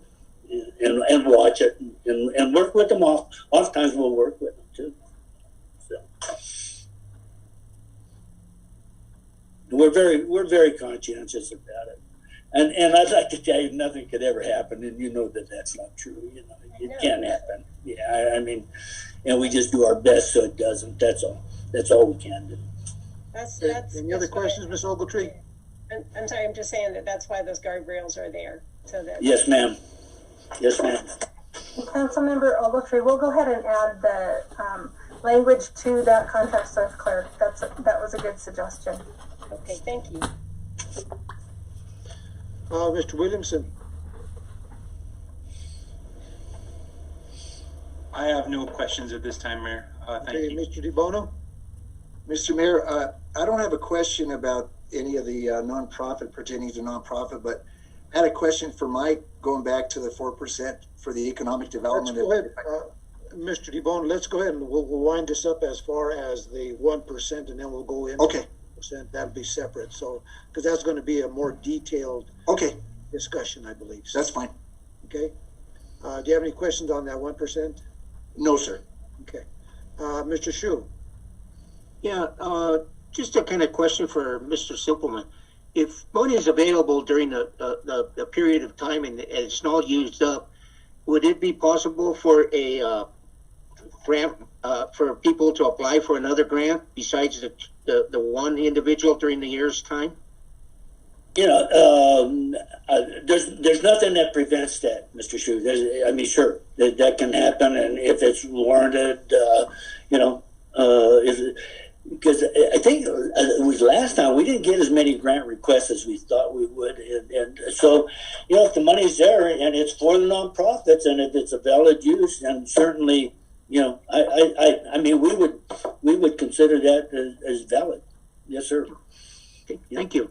Speaker 11: and watch it and work with them. Oftentimes we'll work with them too. So we're very conscientious about it. And I'd like to tell you, nothing could ever happen, and that's not true. It can't happen. Yeah, I mean, and we just do our best so it doesn't. That's all. That's all we can do.
Speaker 1: Any other questions, Ms. Ogletree?
Speaker 3: I'm sorry. I'm just saying that's why those guardrails are there, so that.
Speaker 11: Yes, ma'am. Yes, ma'am.
Speaker 8: Councilmember Ogletree, we'll go ahead and add the language to that contract with clerk. That was a good suggestion.
Speaker 3: Okay, thank you.
Speaker 1: Mr. Williamson.
Speaker 2: I have no questions at this time, Mayor. Thank you.
Speaker 1: Mr. DeBono?
Speaker 5: Mr. Mayor, I don't have a question about any of the nonprofit pertaining to nonprofit, but I had a question for Mike, going back to the 4% for the economic development.
Speaker 1: Let's go ahead, Mr. DeBono. Let's go ahead and we'll wind this up as far as the 1%, and then we'll go in.
Speaker 5: Okay.
Speaker 1: That'll be separate. So, because that's going to be a more detailed discussion, I believe. So,
Speaker 5: that's fine.
Speaker 1: Okay. Do you have any questions on that 1%?
Speaker 5: No, sir.
Speaker 1: Okay. Mr. Shu.
Speaker 9: Yeah, just a kind of question for Mr. Simpleman. If money is available during the period of time and it's not used up, would it be possible for a grant for people to apply for another grant besides the one individual during the year's time?
Speaker 11: you know, there's nothing that prevents that, Mr. Shu. I mean, sure, that can happen, and if it's warranted, you know, because I think it was last time we didn't get as many grant requests as we thought we would, and so, you know, if the money's there and it's for the nonprofits and if it's a valid use, and certainly, you know, I mean, we would consider that as valid. Yes, sir.
Speaker 9: Okay, thank you.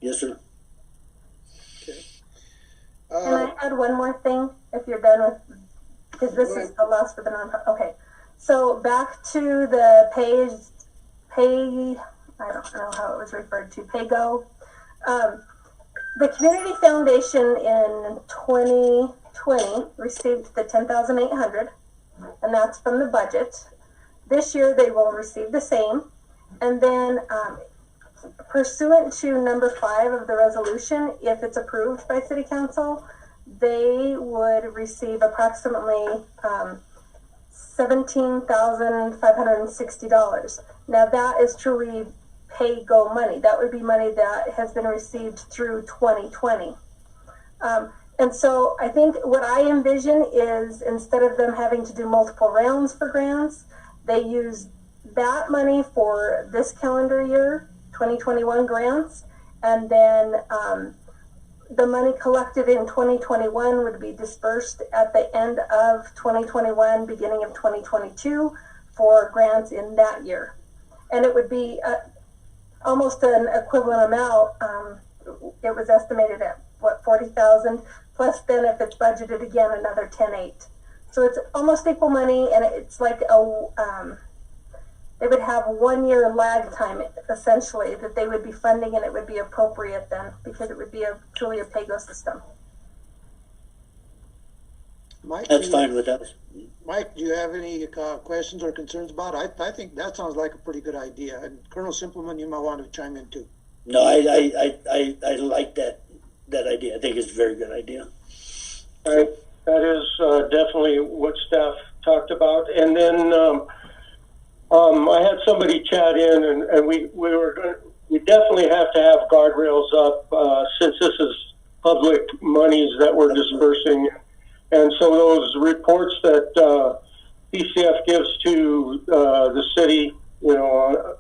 Speaker 11: Yes, sir.
Speaker 1: Okay.
Speaker 8: Can I add one more thing if you're done with, because this is the last for the nonprofit. Okay. So back to the pay, I don't know how it was referred to, PayGo. The Community Foundation in 2020 received the $10,800, and that's from the budget. This year they will receive the same. And then pursuant to number 5 of the resolution, if it's approved by City Council, they would receive approximately $17,560. Now that is truly pay-go money. That would be money that has been received through 2020. And so I think what I envision is, instead of them having to do multiple rounds for grants, they use that money for this calendar year, 2021 grants, and then the money collected in 2021 would be dispersed at the end of 2021, beginning of 2022 for grants in that year. And it would be almost an equivalent amount. It was estimated at, what, 40,000, plus then if it's budgeted again, another 10.8. So it's almost equal money, and it's like they would have 1 year lag time, essentially, that they would be funding, and it would be appropriate then, because it would be truly a PayGo system.
Speaker 1: Mike,
Speaker 11: That's fine with us.
Speaker 1: Mike, do you have any questions or concerns about it? I think that sounds like a pretty good idea. And Colonel Simpleman, you might want to chime in too.
Speaker 11: No, I like that idea. I think it's a very good idea.
Speaker 10: All right. That is definitely what staff talked about. And then I had somebody chat in, and we definitely have to have guardrails up since this is public monies that we're dispersing. And so those reports that PCF gives to the city, you know,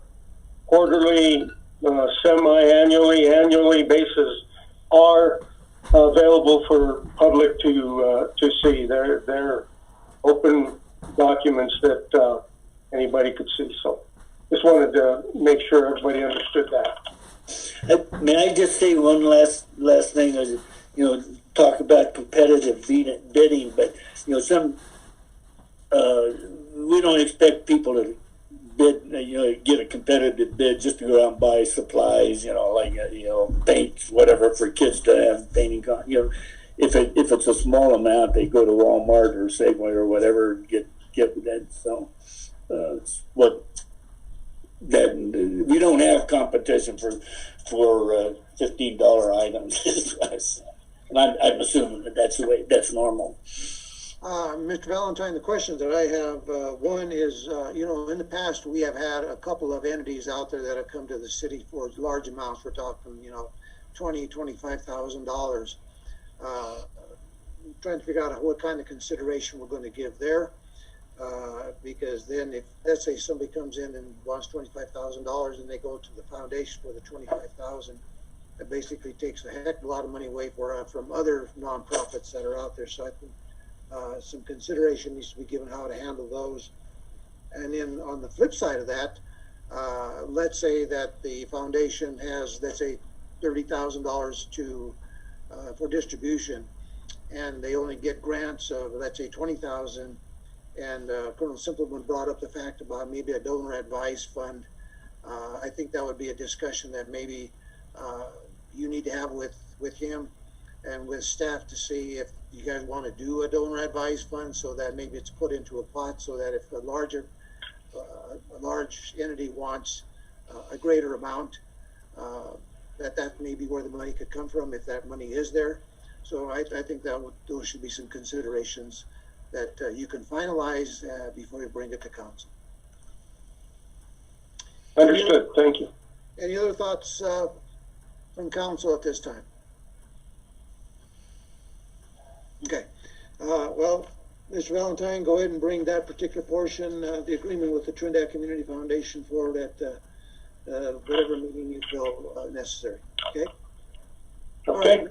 Speaker 10: quarterly, semi-annually, annually basis, are available for public to see. They're open documents that anybody could see. So just wanted to make sure everybody understood that.
Speaker 11: May I just say one last thing? Is, you know, talk about competitive bidding, but you know, we don't expect people to bid, you know, get a competitive bid just to go out and buy supplies, you know, like you know, paint, whatever, for kids to have painting. You know, if it's a small amount, they go to Walmart or Safeway or whatever and get that. So what that we don't have competition for $15 items. And I'm assuming that's the way, that's normal.
Speaker 1: Mr. Valentine, the questions that I have, one is, you know, in the past we have had a couple of entities out there that have come to the city for large amounts. We're talking, you know, $25,000. Trying to figure out what kind of consideration we're going to give there. Because then if, let's say somebody comes in and wants $25,000 and they go to the foundation for the $25,000, it basically takes a heck of a lot of money away from other nonprofits that are out there. So I think some consideration needs to be given how to handle those. And then on the flip side of that, let's say that the foundation has, let's say, $30,000 for distribution, and they only get grants of, let's say, $20,000. And Colonel Simpleman brought up the fact about maybe a donor advice fund. I think that would be a discussion that maybe you need to have with him and with staff to see if you guys want to do a donor advice fund, so that maybe it's put into a pot, so that if a large entity wants a greater amount, that may be where the money could come from, if that money is there. So I think those should be some considerations that you can finalize before you bring it to council.
Speaker 10: Understood. Thank you.
Speaker 1: Any other thoughts, from council at this time? Okay. Well, Mr. Valentine, go ahead and bring that particular portion, the agreement with the Trinidad Community Foundation forward at whatever meeting you feel necessary. Okay? All
Speaker 10: Okay.
Speaker 1: right.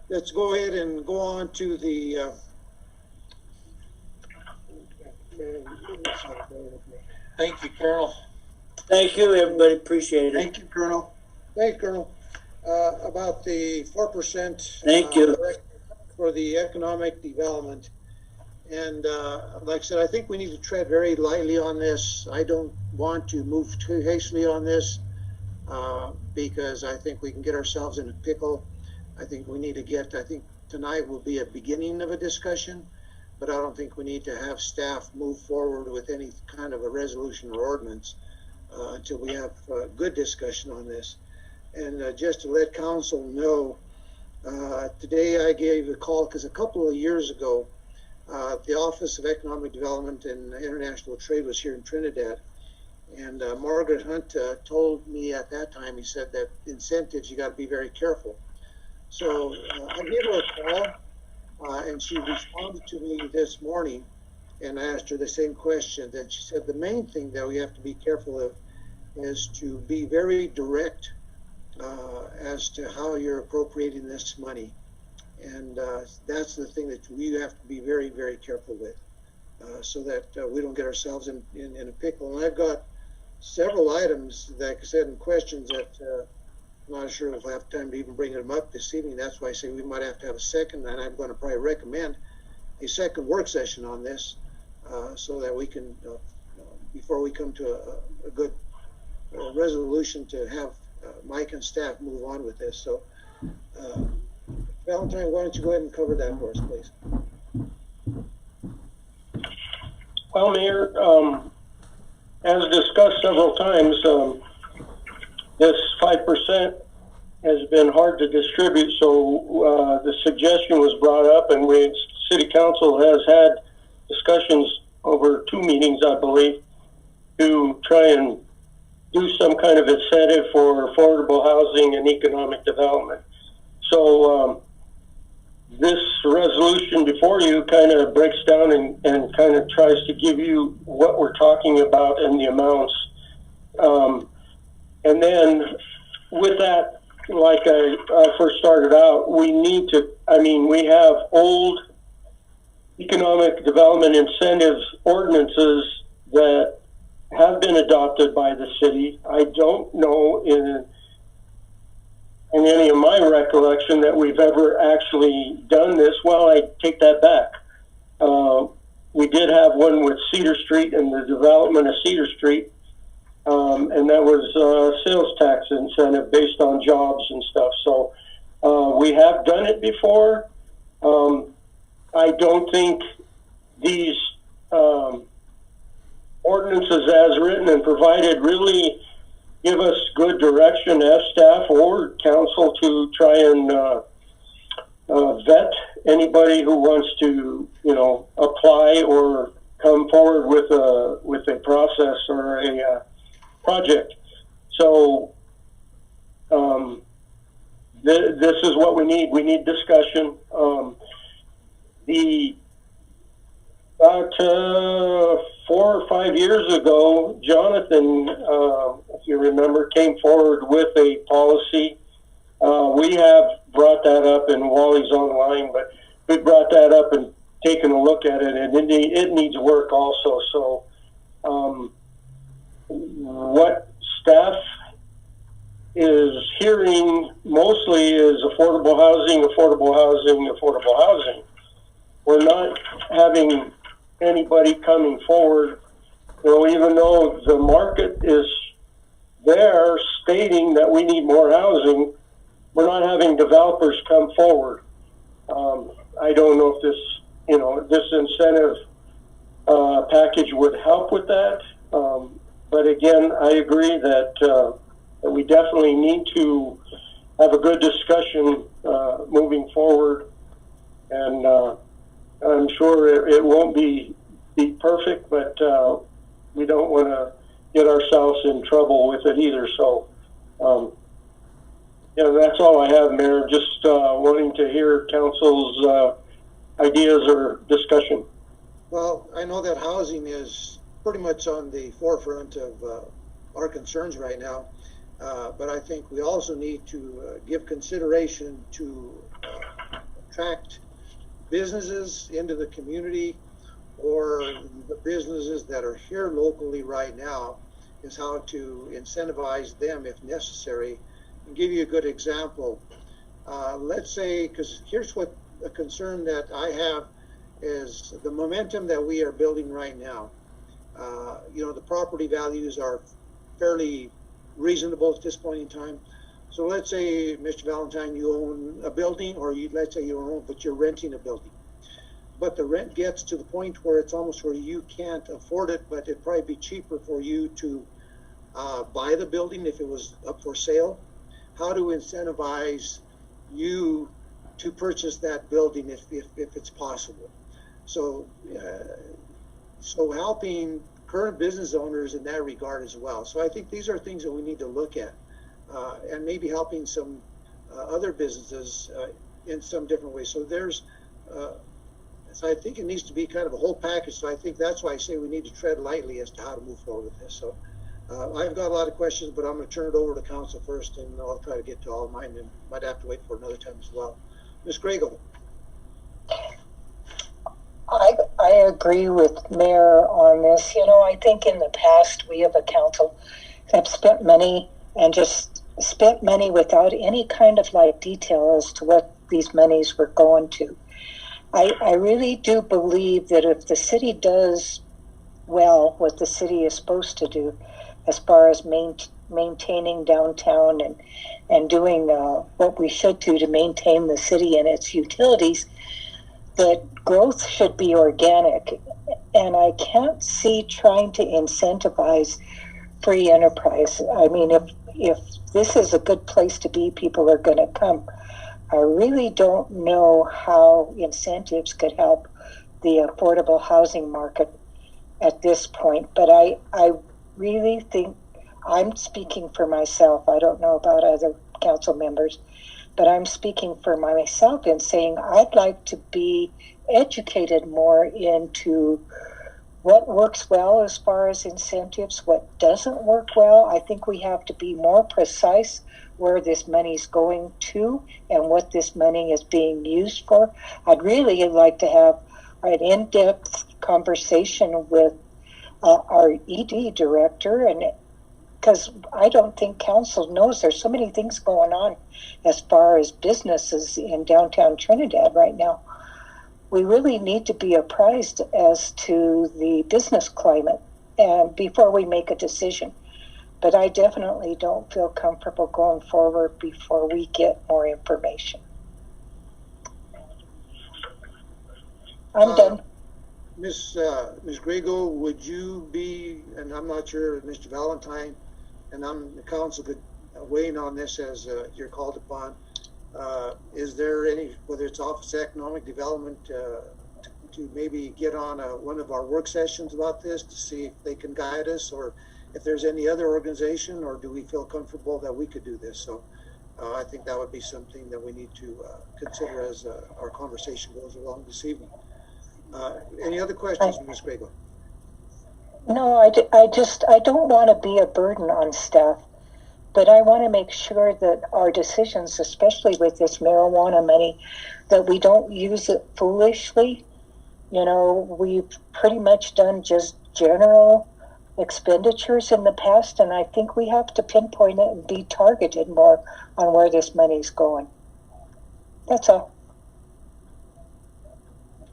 Speaker 1: Let's go ahead and go on to the
Speaker 6: Thank you, Colonel.
Speaker 11: Thank you, everybody. Appreciate it.
Speaker 1: Thank you, Colonel. Thanks, Colonel. About the 4%.
Speaker 11: Thank you.
Speaker 1: For the economic development. And like I said, I think we need to tread very lightly on this. I don't want to move too hastily on this because I think we can get ourselves in a pickle. I think we need to I think tonight will be a beginning of a discussion, but I don't think we need to have staff move forward with any kind of a resolution or ordinance until we have a good discussion on this. And just to let council know, today I gave a call because a couple of years ago, the Office of Economic Development and International Trade was here in Trinidad. And Margaret Hunt told me at that time, he said that incentives, you got to be very careful. So I gave her a call and she responded to me this morning, and I asked her the same question. That she said the main thing that we have to be careful of is to be very direct as to how you're appropriating this money. And that's the thing that we have to be very, very careful with so that we don't get ourselves in a pickle. And I've got several items, like I said, in questions that I'm not sure if I have time to even bring them up this evening. That's why I say we might have to have a second, and I'm going to probably recommend a second work session on this so that we can, before we come to a good resolution, to have Mike and staff move on with this. So, Valentine, why don't you go ahead and cover that for us, please?
Speaker 10: Well, Mayor, as discussed several times, this 5% has been hard to distribute, so the suggestion was brought up, and City Council has had discussions over 2 meetings, I believe, to try and do some kind of incentive for affordable housing and economic development. So this resolution before you kind of breaks down and kind of tries to give you what we're talking about and the amounts. And then with that, like I first started out, we need to, we have old economic development incentives ordinances that have been adopted by the city. I don't know in any of my recollection that we've ever actually done this. Well, I take that back. We did have one with Cedar Street and the development of Cedar Street, and that was a sales tax incentive based on jobs and stuff. So we have done it before. I don't think these ordinances as written and provided really give us good direction as staff or council to try and vet anybody who wants to, apply or come forward with a process or a project. So this is what we need. We need discussion. About 4 or 5 years ago, Jonathan, if you remember, came forward with a policy. We have brought that up, and Wally's online, but we brought that up and taken a look at it, and it needs work also. So what staff is hearing mostly is affordable housing, affordable housing, affordable housing. We're not having anybody coming forward, even though the market is there stating that we need more housing, we're not having developers come forward. I don't know if this incentive package would help with that. But again, I agree that we definitely need to have a good discussion moving forward. And I'm sure it won't be perfect, but we don't want to get ourselves in trouble with it either. So, Yeah, that's all I have, Mayor. Just wanting to hear council's ideas or discussion.
Speaker 1: Well, I know that housing is pretty much on the forefront of our concerns right now, but I think we also need to give consideration to attract businesses into the community, or the businesses that are here locally right now, is how to incentivize them if necessary. And give you a good example. Let's say, because here's what a concern that I have is the momentum that we are building right now. You know, the property values are fairly reasonable at this point in time. So let's say, Mr. Valentine, you own a building, or let's say you don't own, but you're renting a building. But the rent gets to the point where it's almost where you can't afford it, but it'd probably be cheaper for you to buy the building if it was up for sale. How to incentivize you to purchase that building if it's possible. So, so helping current business owners in that regard as well. So I think these are things that we need to look at, and maybe helping some other businesses in some different ways. So there's, so I think it needs to be kind of a whole package. So I think that's why I say we need to tread lightly as to how to move forward with this. So I've got a lot of questions, but I'm going to turn it over to council first, and I'll try to get to all of mine, and might have to wait for another time as well. Ms. Grego.
Speaker 7: I agree with Mayor on this. You know, I think in the past we have a council have spent money and just spent money without any kind of like detail as to what these monies were going to. I really do believe that if the city does well what the city is supposed to do as far as maintaining downtown and doing what we should do to maintain the city and its utilities, that growth should be organic. And I can't see trying to incentivize free enterprise. I mean, if this is a good place to be, people are going to come. I really don't know how incentives could help the affordable housing market at this point. But I really think, I'm speaking for myself, I don't know about other council members, but I'm speaking for myself in saying I'd like to be educated more into what works well as far as incentives, what doesn't work well. I think we have to be more precise where this money is going to and what this money is being used for. I'd really like to have an in-depth conversation with our ED director, and because I don't think council knows there's so many things going on as far as businesses in downtown Trinidad right now. We really need to be apprised as to the business climate and before we make a decision. But I definitely don't feel comfortable going forward before we get more information. I'm done.
Speaker 1: Ms. Grego, would you be, and I'm not sure, Mr. Valentine, and the council could weigh in on this as you're called upon. Is there any, whether it's Office of Economic Development, to maybe get on one of our work sessions about this to see if they can guide us, or if there's any other organization, or do we feel comfortable that we could do this? So I think that would be something that we need to consider as our conversation goes along this evening. Any other questions, Ms. Grego?
Speaker 7: No, I don't want to be a burden on staff, but I want to make sure that our decisions, especially with this marijuana money, that we don't use it foolishly. You know, we've pretty much done just general expenditures in the past, and I think we have to pinpoint it and be targeted more on where this money's going. That's all.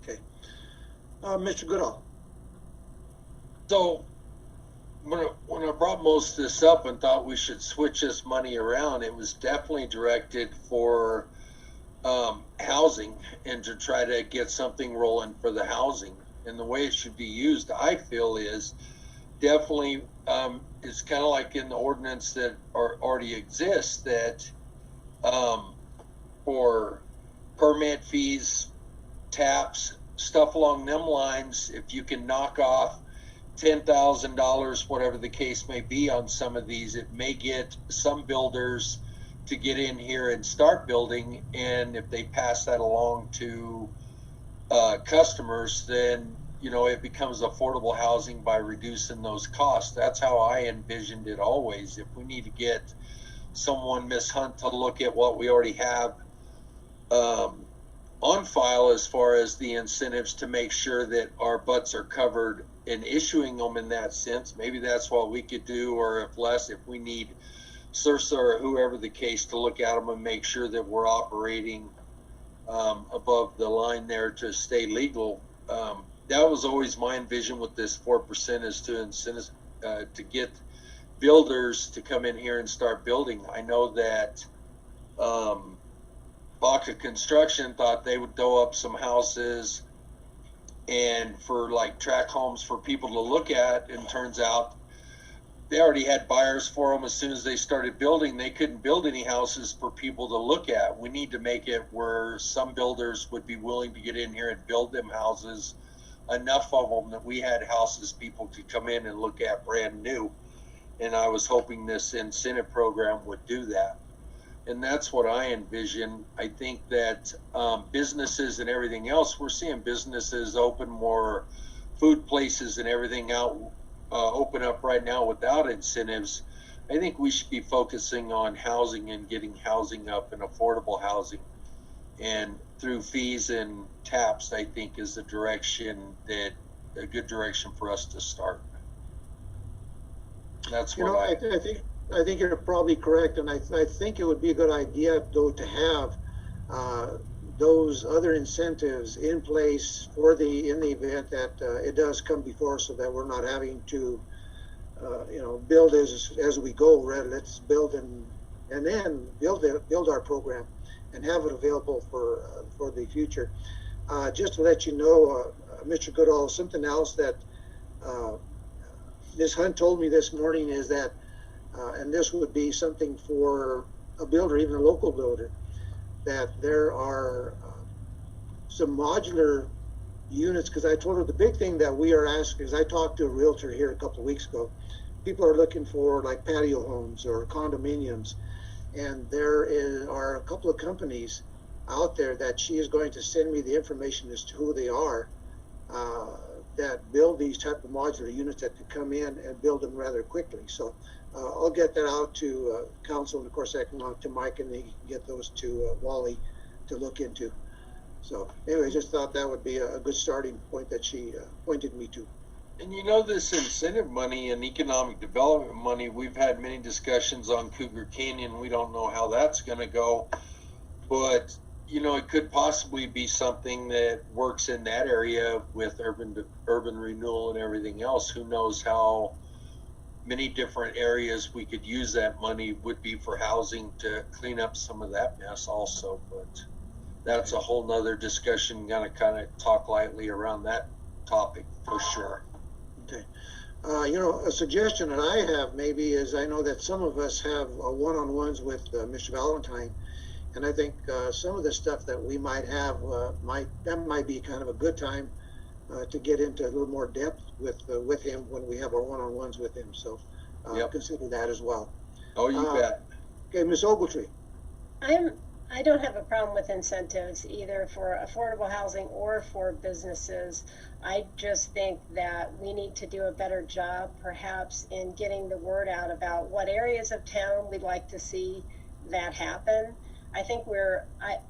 Speaker 1: Okay. Mr. Goodall.
Speaker 6: So when I brought most of this up and thought we should switch this money around, it was definitely directed for housing and to try to get something rolling for the housing. And the way it should be used, I feel, is definitely it's kind of like in the ordinance that already exists, that for permit fees, taps, stuff along them lines, if you can knock off $10,000, whatever the case may be on some of these, it may get some builders to get in here and start building. And if they pass that along to customers, then, you know, it becomes affordable housing by reducing those costs. That's how I envisioned it always. If we need to get someone, Miss Hunt, to look at what we already have on file as far as the incentives to make sure that our butts are covered and issuing them in that sense, maybe that's what we could do. Or if less, if we need CIRSA or whoever the case to look at them and make sure that we're operating above the line there to stay legal. That was always my vision with this 4% is to incentives to get builders to come in here and start building. I know that Baca Construction thought they would throw up some houses and for like tract homes for people to look at, and turns out they already had buyers for them. As soon as they started building, they couldn't build any houses for people to look at. We need to make it where some builders would be willing to get in here and build them houses, enough of them that we had houses people could come in and look at brand new. And I was hoping this incentive program would do that. And that's what I envision. I think that businesses and everything else, we're seeing businesses open more, food places and everything out, open up right now without incentives. I think we should be focusing on housing and getting housing up and affordable housing. And through fees and taps, I think is the direction that a good direction for us to start. That's what
Speaker 1: I think you're probably correct, and I think it would be a good idea though to have those other incentives in place for in the event that it does come before, so that we're not having to build as we go. Rather, let's build and then build our program and have it available for the future. Just to let you know, Mr. Goodall, something else that Ms. Hunt told me this morning is that, and this would be something for a builder, even a local builder, that there are some modular units, because I told her the big thing that we are asking is, I talked to a realtor here a couple of weeks ago. People are looking for like patio homes or condominiums, and there are a couple of companies out there that she is going to send me the information as to who they are that build these type of modular units that could come in and build them rather quickly. So I'll get that out to council, and of course I can on to Mike, and they can get those to Wally to look into. So anyway, I just thought that would be a good starting point that she pointed me to.
Speaker 6: And you know, this incentive money and economic development money, we've had many discussions on Cougar Canyon. We don't know how that's going to go, but you know, it could possibly be something that works in that area with urban renewal and everything else. Who knows how many different areas we could use that money would be for housing to clean up some of that mess also. But that's a whole nother discussion. Gonna kind of talk lightly around that topic for sure.
Speaker 1: Okay. A suggestion that I have maybe is, I know that some of us have one-on-ones with Mr. Valentine, and I think some of the stuff that we might have might be kind of a good time to get into a little more depth with him when we have our one-on-ones with him. So consider that as well.
Speaker 6: Oh, you bet.
Speaker 1: Okay, Ms. Ogletree.
Speaker 3: I don't have a problem with incentives either for affordable housing or for businesses. I just think that we need to do a better job perhaps in getting the word out about what areas of town we'd like to see that happen. I think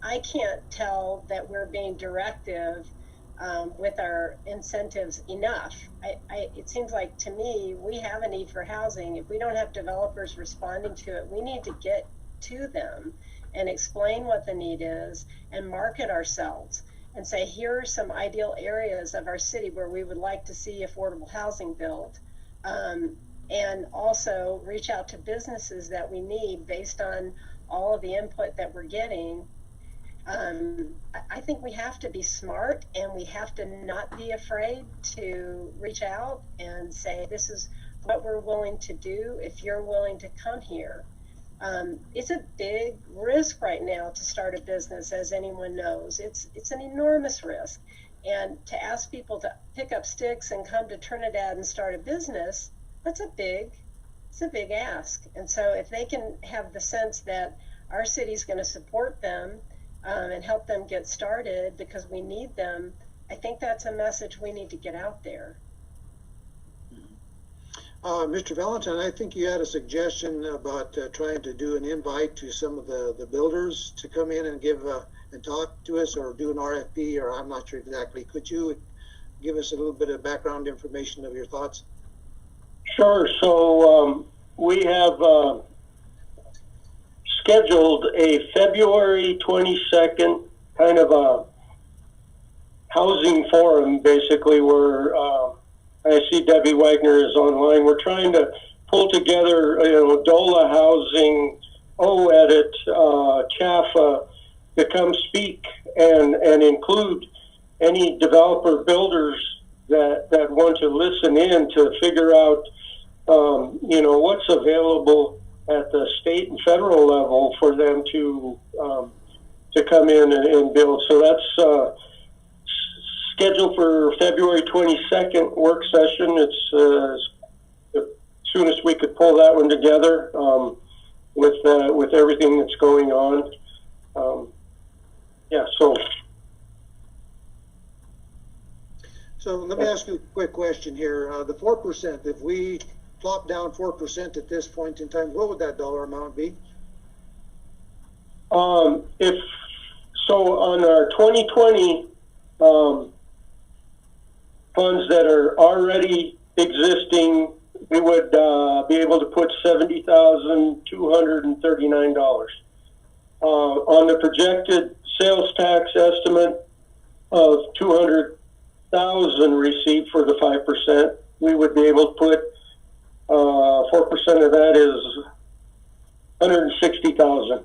Speaker 3: I can't tell that we're being directive with our incentives enough. It seems like to me we have a need for housing. If we don't have developers responding to it, we need to get to them and explain what the need is and market ourselves and say, here are some ideal areas of our city where we would like to see affordable housing built. And also reach out to businesses that we need based on all of the input that we're getting. I think we have to be smart, and we have to not be afraid to reach out and say, this is what we're willing to do if you're willing to come here. It's a big risk right now to start a business, as anyone knows. It's an enormous risk. And to ask people to pick up sticks and come to Trinidad and start a business, it's a big ask. And so if they can have the sense that our city's going to support them and help them get started because we need them. I think that's a message we need to get out there.
Speaker 1: Mr. Valentine, I think you had a suggestion about trying to do an invite to some of the builders to come in and give and talk to us, or do an RFP, or I'm not sure exactly. Could you give us a little bit of background information of your thoughts?
Speaker 10: Sure. So we have scheduled a February 22nd kind of a housing forum, basically, where I see Debbie Wagner is online. We're trying to pull together, DOLA Housing, OEdit, CHAFA, to come speak and include any developer builders that want to listen in to figure out, what's available at the state and federal level for them to come in and build. So that's scheduled for February 22nd work session. It's as soon as we could pull that one together with everything that's going on.
Speaker 1: So let me ask you a quick question here. The 4%, if we plop down 4% at this point in time, what would that dollar amount be?
Speaker 10: If so, on our 2020 funds that are already existing, we would be able to put $70,239. On the projected sales tax estimate of $200,000 received for the 5%, we would be able to put 4% of that is $160,000.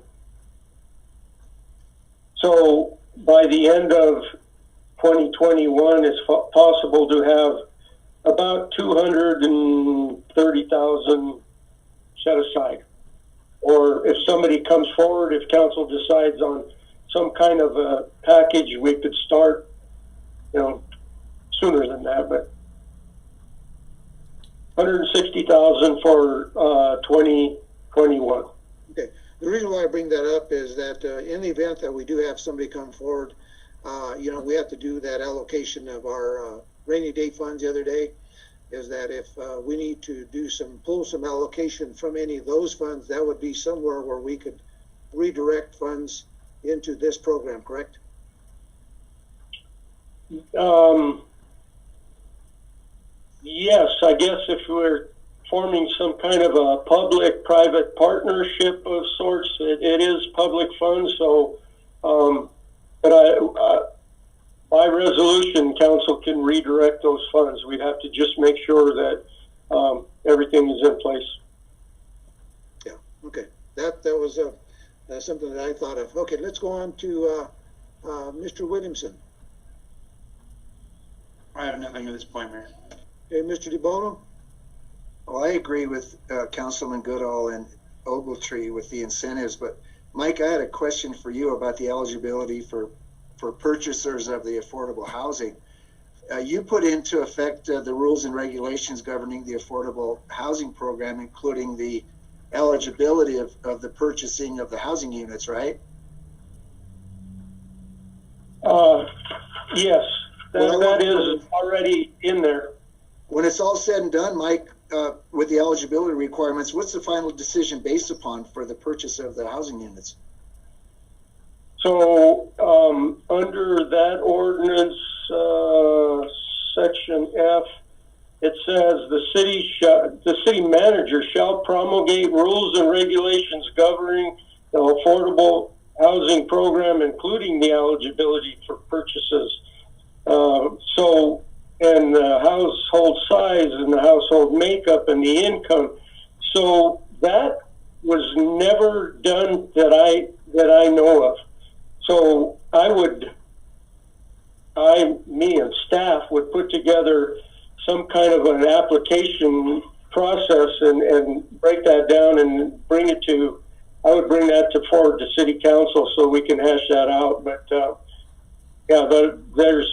Speaker 10: So by the end of 2021, it's possible to have about $230,000 set aside. Or if somebody comes forward, if council decides on some kind of a package, we could start, sooner than that, but $160,000 for 2021.
Speaker 1: Okay. The reason why I bring that up is that in the event that we do have somebody come forward, we have to do that allocation of our rainy day funds the other day, is that if we need to pull some allocation from any of those funds, that would be somewhere where we could redirect funds into this program, correct?
Speaker 10: Yes, I guess if we're forming some kind of a public-private partnership of sorts, it is public funds. So, but by resolution, council can redirect those funds. We'd have to just make sure that everything is in place.
Speaker 1: Yeah. Okay. That was something that I thought of. Okay, let's go on to Mr. Williamson.
Speaker 2: I have nothing at this point, Mayor.
Speaker 1: Okay, Mr. DeBono?
Speaker 5: Well, I agree with Councilman Goodall and Ogletree with the incentives, but Mike, I had a question for you about the eligibility for purchasers of the affordable housing. You put into effect the rules and regulations governing the affordable housing program, including the eligibility of the purchasing of the housing units, right?
Speaker 10: Yes, that is already in there.
Speaker 5: When it's all said and done, Mike, with the eligibility requirements, what's the final decision based upon for the purchase of the housing units?
Speaker 10: So under that ordinance, section F, it says the city manager shall promulgate rules and regulations governing the affordable housing program, including the eligibility for purchases. And the household size and the household makeup and the income. So that was never done that I know of. So me and staff would put together some kind of an application process and break that down and I would bring that forward to city council so we can hash that out. But there's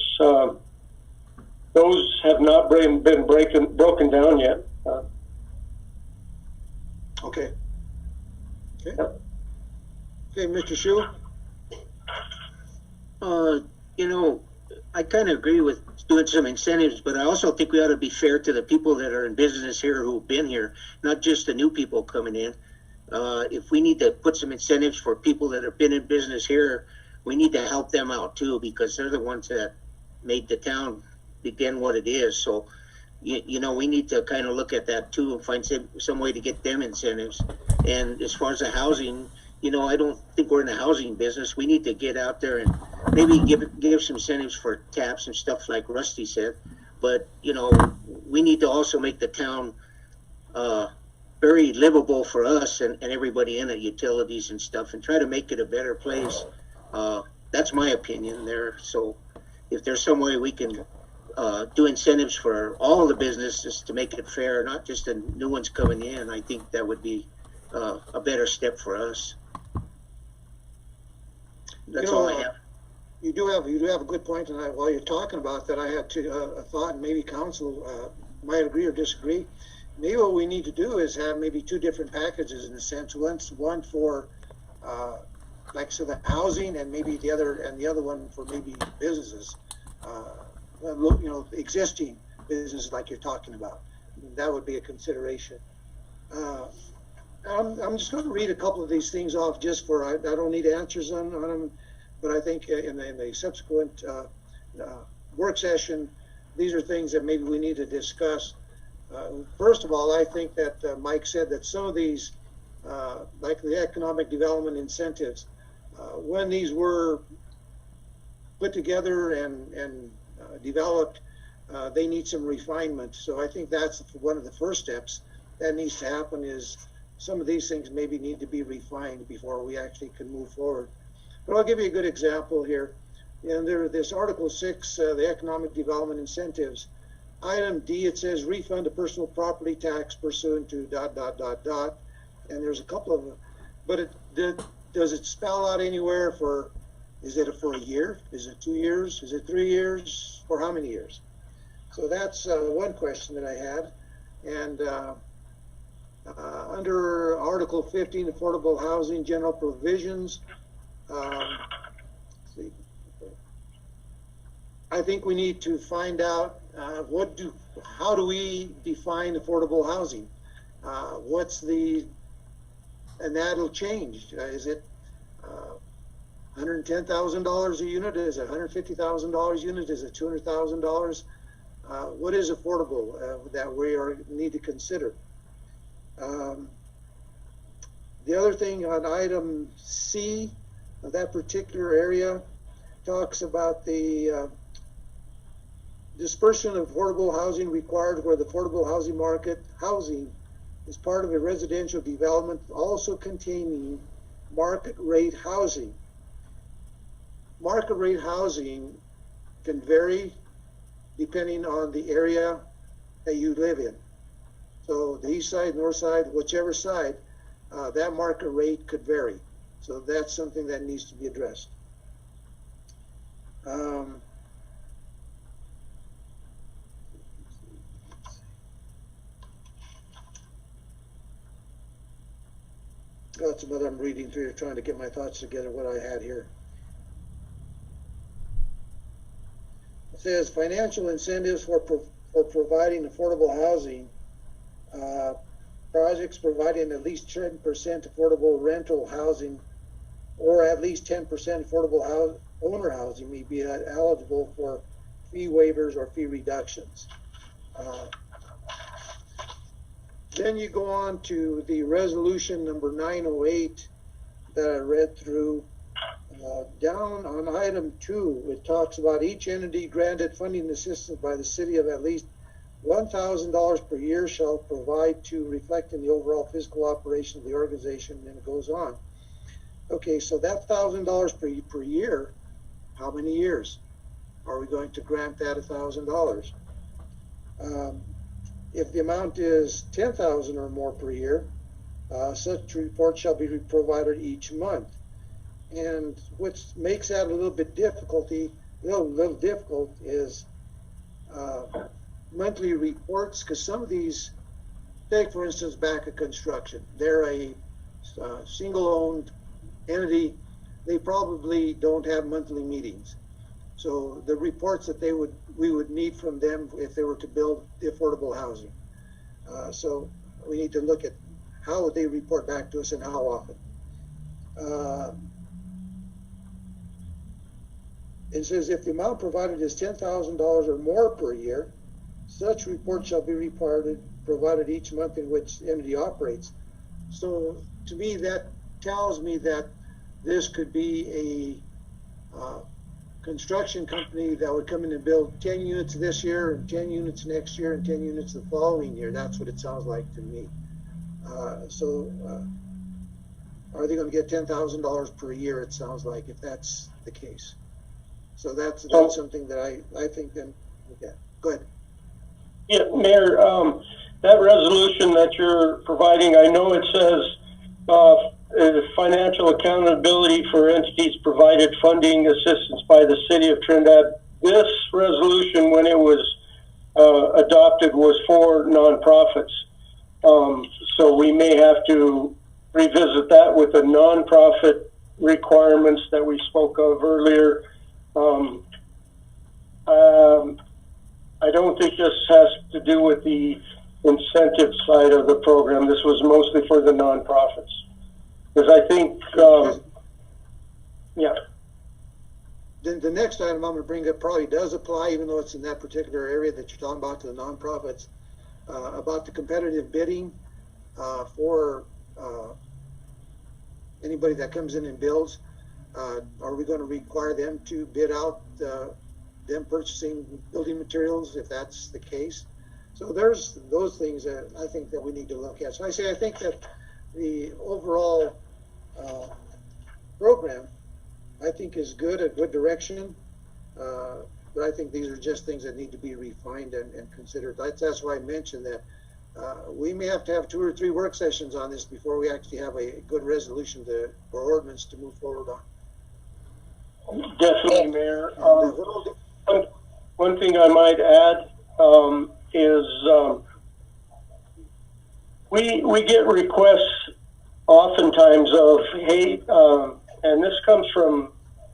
Speaker 10: those have not been broken down yet.
Speaker 1: Okay.
Speaker 10: Yep.
Speaker 1: Okay, Mr. Shu?
Speaker 9: You know, I kind of agree with doing some incentives, but I also think we ought to be fair to the people that are in business here who've been here, not just the new people coming in. If we need to put some incentives for people that have been in business here, we need to help them out too, because they're the ones that made the town begin what it is. So, you know, we need to kind of look at that too and find some way to get them incentives. And as far as the housing, you know, I don't think we're in the housing business. We need to get out there and maybe give some incentives for taps and stuff like Rusty said. But, you know, we need to also make the town very livable for us and everybody in it, utilities and stuff, and try to make it a better place. That's my opinion there. So if there's some way we can do incentives for all the businesses to make it fair, not just the new ones coming in, I think that would be a better step for us. That's all I have.
Speaker 1: You do have a good point, and while you're talking about that, I had a thought, and maybe council might agree or disagree. Maybe what we need to do is have maybe two different packages in a sense. One for like so the housing, and maybe the other one for maybe businesses. You know, existing businesses like you're talking about. That would be a consideration. I'm just going to read a couple of these things off just for, I don't need answers on them, but I think in the subsequent work session, these are things that maybe we need to discuss. First of all, I think that Mike said that some of these, like the economic development incentives, when these were put together and developed, they need some refinement. So I think that's one of the first steps that needs to happen, is some of these things maybe need to be refined before we actually can move forward. But I'll give you a good example here. And there, this Article 6, the economic development incentives, item D, it says refund a personal property tax pursuant to ... And there's a couple of them, but does it spell out anywhere for, is it for a year? Is it 2 years? Is it 3 years? For how many years? So that's one question that I had. And under Article 15, affordable housing general provisions, I think we need to find out how do we define affordable housing? And that'll change. Is it $110,000 a unit? Is it $150,000 a unit? Is it $200,000? What is affordable that we need to consider? The other thing on item C of that particular area talks about the dispersion of affordable housing required where the affordable housing market housing is part of a residential development also containing market rate housing. Market rate housing can vary depending on the area that you live in. So the east side, north side, whichever side, that market rate could vary. So that's something that needs to be addressed. Got some other I'm reading through, trying to get my thoughts together, what I had here. It says financial incentives for providing affordable housing. Projects providing at least 10% affordable rental housing or at least 10% affordable owner housing may be eligible for fee waivers or fee reductions. Then you go on to the resolution number 908 that I read through. Down on item 2, it talks about each entity granted funding assistance by the city of at least $1,000 per year shall provide to reflect in the overall fiscal operation of the organization, and it goes on. Okay, so that $1,000 per year, how many years are we going to grant that $1,000? If the amount is $10,000 or more per year, such report shall be provided each month. And what makes that a little bit difficult is monthly reports, because some of these, take for instance back at construction, they're a single-owned entity, they probably don't have monthly meetings. So the reports that we would need from them if they were to build the affordable housing. So we need to look at how would they report back to us and how often. It says if the amount provided is $10,000 or more per year, such report shall be provided each month in which the entity operates. So to me, that tells me that this could be a construction company that would come in and build 10 units this year and 10 units next year and 10 units the following year. That's what it sounds like to me. Are they going to get $10,000 per year? It sounds like, if that's the case. So that's something that I think then, okay, go ahead.
Speaker 10: Yeah, Mayor, that resolution that you're providing, I know it says financial accountability for entities provided funding assistance by the city of Trinidad. This resolution, when it was adopted, was for nonprofits. So we may have to revisit that with the nonprofit requirements that we spoke of earlier. I don't think this has to do with the incentive side of the program. This was mostly for the nonprofits. Because I think, yeah.
Speaker 1: Then the next item I'm going to bring up probably does apply, even though it's in that particular area that you're talking about, to the nonprofits, about the competitive bidding for anybody that comes in and builds. Are we going to require them to bid out them purchasing building materials if that's the case? So there's those things that I think that we need to look at. So I think that the overall program, I think, is good, a good direction. But I think these are just things that need to be refined and considered. That's why I mentioned that we may have to have 2 or 3 work sessions on this before we actually have a good resolution or ordinance to move forward on.
Speaker 10: Definitely, Mayor. One thing I might add is we get requests oftentimes of, hey, and this comes from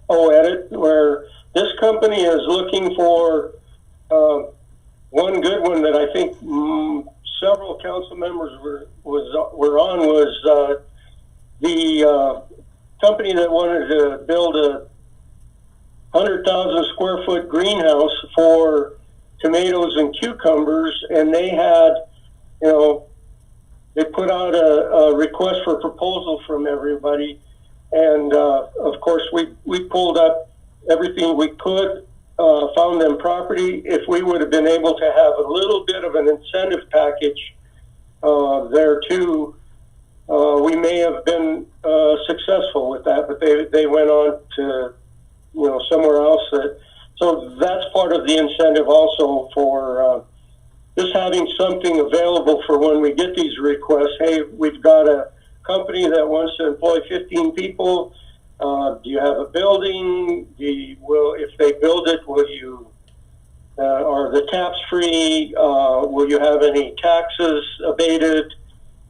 Speaker 10: OEdit, where this company is looking for one good one that I think several council members were on was the company that wanted to build a 100,000 square foot greenhouse for tomatoes and cucumbers, and they had, they put out a request for proposal from everybody, and of course we pulled up everything we could, found them property. If we would have been able to have a little bit of an incentive package there too, we may have been successful with that, but they went on to somewhere else. So that's part of the incentive also for just having something available for when we get these requests. Hey, we've got a company that wants to employ 15 people. Do you have a building? If they build it, will you? Are the taps free? Will you have any taxes abated?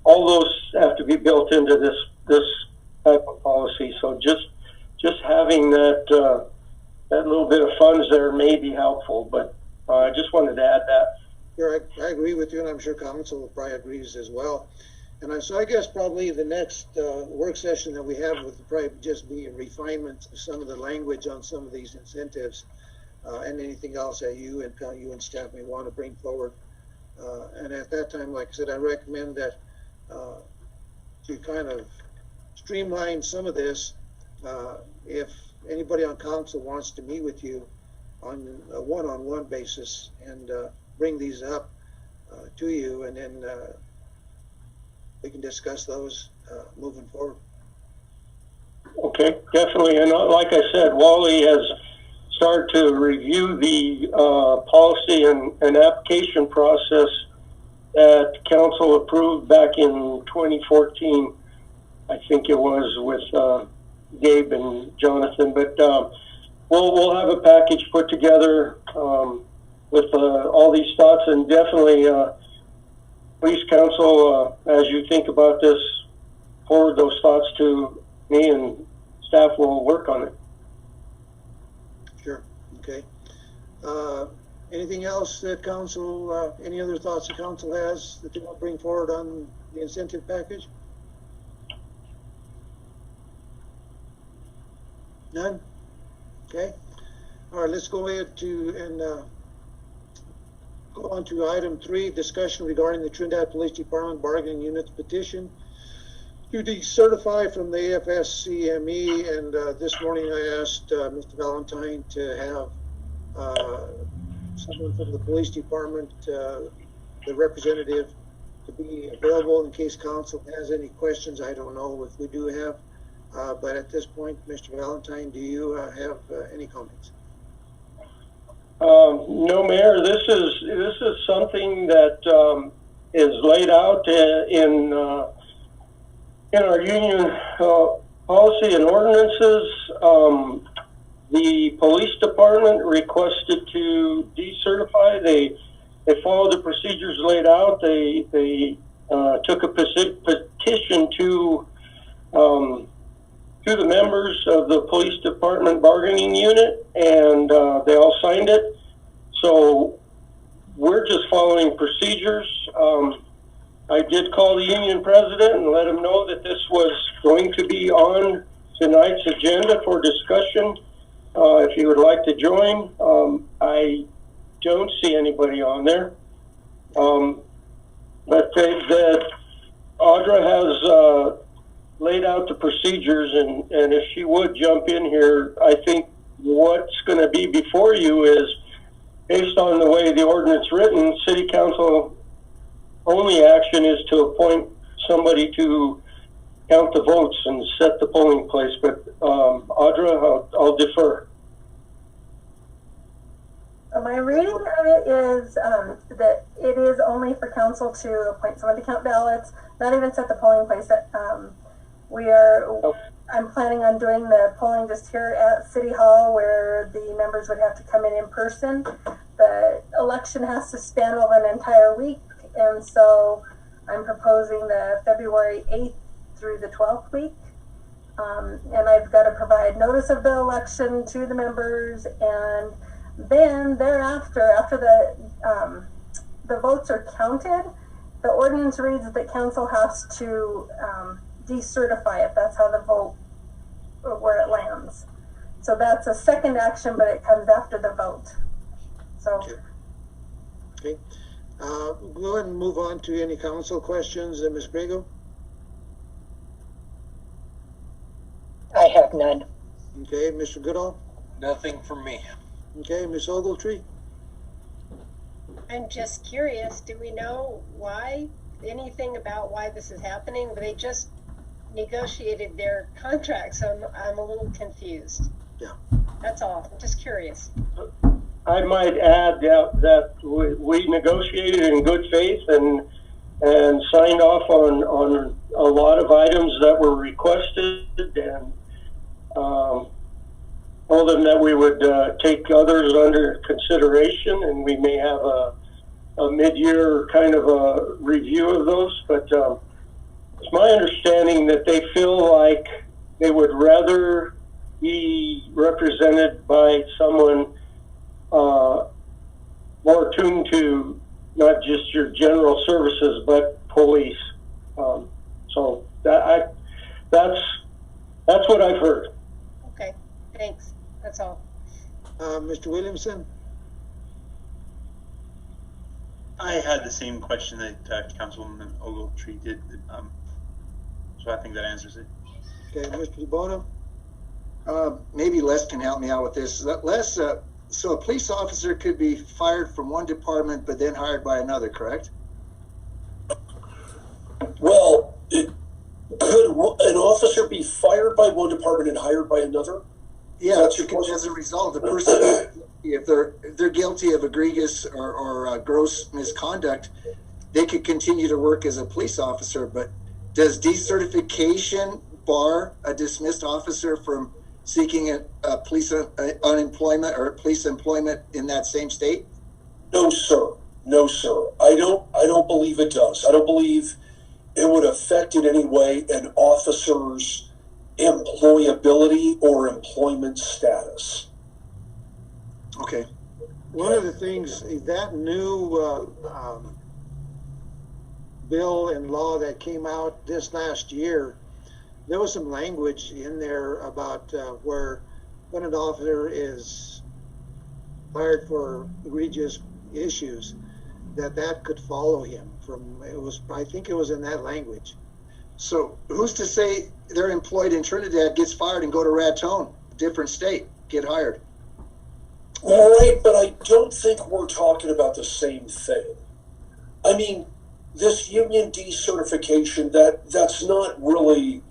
Speaker 10: All those have to be built into this type of policy. So just having that little bit of funds there may be helpful, but I just wanted to add that.
Speaker 1: Yeah, I agree with you, and I'm sure council probably agrees as well. And so I guess probably the next work session that we have would probably just be a refinement of some of the language on some of these incentives and anything else that you and staff may want to bring forward. And at that time, like I said, I recommend that to kind of streamline some of this. If anybody on council wants to meet with you on a one-on-one basis and bring these up to you, and then we can discuss those moving forward.
Speaker 10: Okay, definitely. And like I said, Wally has started to review the policy and application process that council approved back in 2014. I think it was with Gabe and Jonathan, but we'll have a package put together with all these thoughts, and definitely please, council, as you think about this, forward those thoughts to me, and staff will work on it.
Speaker 1: Sure. Okay. Anything else that council, any other thoughts the council has that they want to bring forward on the incentive package? None? Okay. All right, let's go ahead go on to item 3, discussion regarding the Trinidad Police Department Bargaining Unit's petition to decertify from the AFSCME. And this morning I asked Mr. Valentine to have someone from the police department, the representative, to be available in case council has any questions. I don't know if we do have, but at this point, Mr. Valentine, do you have any comments?
Speaker 10: No, Mayor. This is something that is laid out in our union policy and ordinances. The police department requested to decertify. They followed the procedures laid out. They took a petition to the members of the police department bargaining unit, and they all signed it. So we're just following procedures. I did call the union president and let him know that this was going to be on tonight's agenda for discussion. If he would like to join, I don't see anybody on there. But Audra has laid out the procedures, and if she would jump in here, I think what's going to be before you is, based on the way the ordinance written, city council only action is to appoint somebody to count the votes and set the polling place. But Audra, I'll defer.
Speaker 8: My reading of it is that it is only for council to appoint someone to count ballots, not even set the polling place. I'm planning on doing the polling just here at City Hall, where the members would have to come in person. The election has to span over an entire week, and so I'm proposing the February 8th through the 12th week. And I've got to provide notice of the election to the members, and then thereafter, after the votes are counted, the ordinance reads that council has to decertify it. That's how the vote, where it lands. So that's a second action, but it comes after the vote. So.
Speaker 1: Okay. Go ahead and move on to any council questions. Ms. Grego?
Speaker 7: I have none.
Speaker 1: Okay. Mr. Goodall?
Speaker 6: Nothing from me.
Speaker 1: Okay. Ms. Ogletree?
Speaker 3: I'm just curious, do we know anything about why this is happening? They just negotiated their contract, so I'm a little confused.
Speaker 1: Yeah.
Speaker 3: That's all. I'm just curious.
Speaker 10: I might add that we negotiated in good faith and signed off on a lot of items that were requested, and told them that we would take others under consideration, and we may have a mid-year kind of a review of those. But it's my understanding that they feel like they would rather be represented by someone more attuned to not just your general services, but police. So that's what I've heard.
Speaker 3: Okay, thanks. That's all.
Speaker 1: Mr. Williamson?
Speaker 2: I had the same question that Councilwoman Ogletree did, so I think that answers it.
Speaker 1: Okay, Mr. DeBono?
Speaker 5: Maybe Les can help me out with this. Les, so a police officer could be fired from one department but then hired by another, correct?
Speaker 4: Well, could an officer be fired by one department and hired by another?
Speaker 5: Yeah, because as a result, the person, if they're guilty of egregious or gross misconduct, they could continue to work as a police officer. But does decertification bar a dismissed officer from seeking a police unemployment or police employment in that same state?
Speaker 4: No, sir. No, sir. I don't believe it does. I don't believe it would affect in any way an officer's employability or employment status.
Speaker 5: Okay.
Speaker 1: One of the things, that new bill and law that came out this last year, there was some language in there about where when an officer is fired for egregious issues, that could follow him from, I think it was in that language.
Speaker 5: So who's to say they're employed in Trinidad, gets fired and go to Raton, different state, get hired?
Speaker 4: All right, but I don't think we're talking about the same thing. I mean, this union decertification, that's not really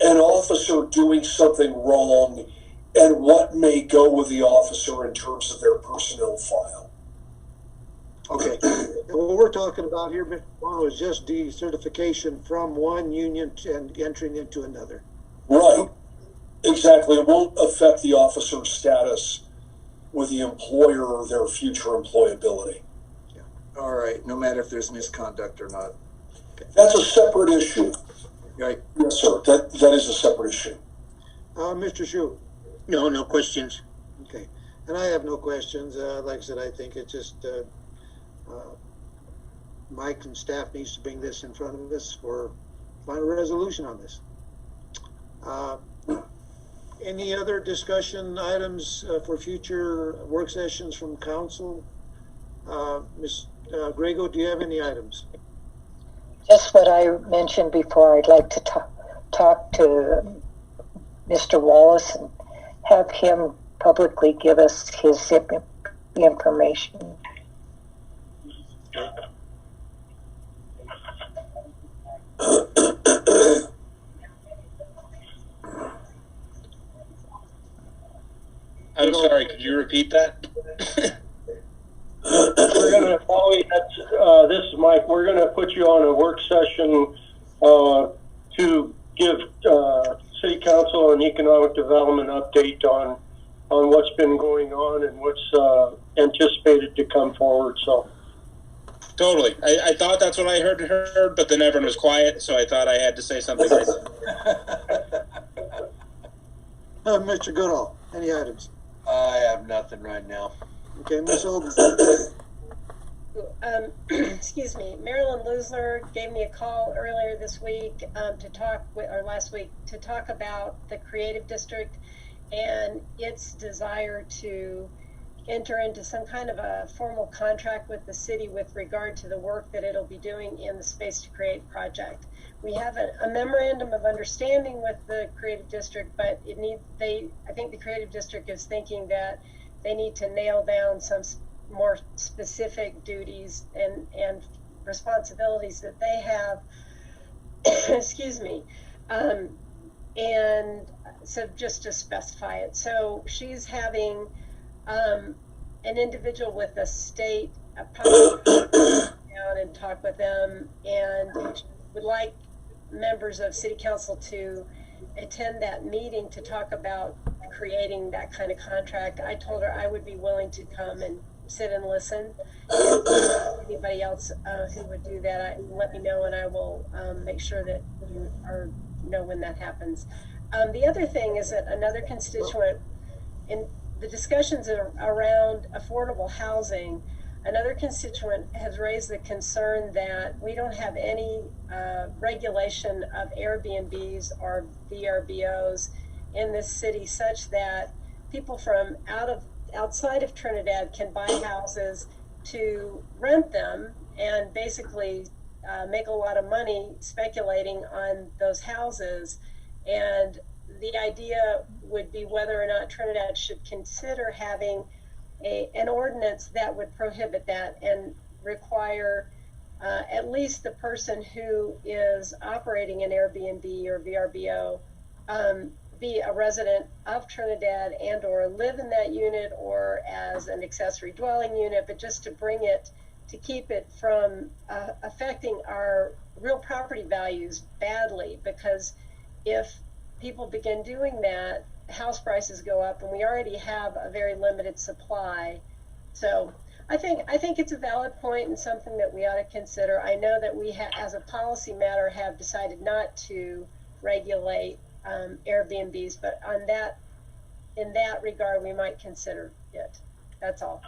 Speaker 4: an officer doing something wrong and what may go with the officer in terms of their personnel file.
Speaker 1: Okay. What we're talking about here, Mr. Bono, is just decertification from one union and entering into another.
Speaker 4: Right. Exactly. It won't affect the officer's status with the employer or their future employability.
Speaker 5: Yeah. All right. No matter if there's misconduct or not.
Speaker 4: Okay. That's a separate issue.
Speaker 5: Right.
Speaker 4: Yes, sir. That is a separate issue.
Speaker 1: Mr. Shu.
Speaker 9: No questions.
Speaker 1: Okay. And I have no questions. Like I said, I think it's just Mike and staff needs to bring this in front of us for final resolution on this. Any other discussion items for future work sessions from council? Ms. Grego, do you have any items?
Speaker 7: Just what I mentioned before. I'd like to talk to Mr. Wallace and have him publicly give us his information.
Speaker 12: I'm sorry, could you repeat that?
Speaker 10: We're going to, Molly, this is Mike. We're going to put you on a work session to give City Council an economic development update on what's been going on and what's anticipated to come forward. So.
Speaker 12: Totally. I thought that's what I heard, but then everyone was quiet, so I thought I had to say something.
Speaker 1: Mr. Goodall, any items?
Speaker 6: I have nothing right now.
Speaker 1: Okay, Ms. Olden.
Speaker 3: Excuse me. Marilyn Lusler gave me a call earlier this week last week to talk about the Creative District and its desire to enter into some kind of a formal contract with the city with regard to the work that it'll be doing in the Space to Create project. We have a memorandum of understanding with the Creative District, but I think the Creative District is thinking that they need to nail down some more specific duties and responsibilities that they have. Excuse me. And so just to specify it. So she's having an individual with the state down and talk with them, and would like members of City Council to attend that meeting to talk about creating that kind of contract. I told her I would be willing to come and sit and listen. And anybody else who would do that, let me know, and I will make sure that you know when that happens. The other thing is that another constituent in the discussions around affordable housing, another constituent has raised the concern that we don't have any regulation of Airbnbs or VRBOs in this city, such that people from outside of Trinidad can buy houses to rent them and basically make a lot of money speculating on those houses. And the idea would be whether or not Trinidad should consider having an ordinance that would prohibit that and require at least the person who is operating an Airbnb or VRBO be a resident of Trinidad and or live in that unit or as an accessory dwelling unit, but just to keep it from affecting our real property values badly, because if people begin doing that, house prices go up, and we already have a very limited supply. So I think it's a valid point and something that we ought to consider. I know that we, as a policy matter, have decided not to regulate Airbnbs, but in that regard, we might consider it. That's all.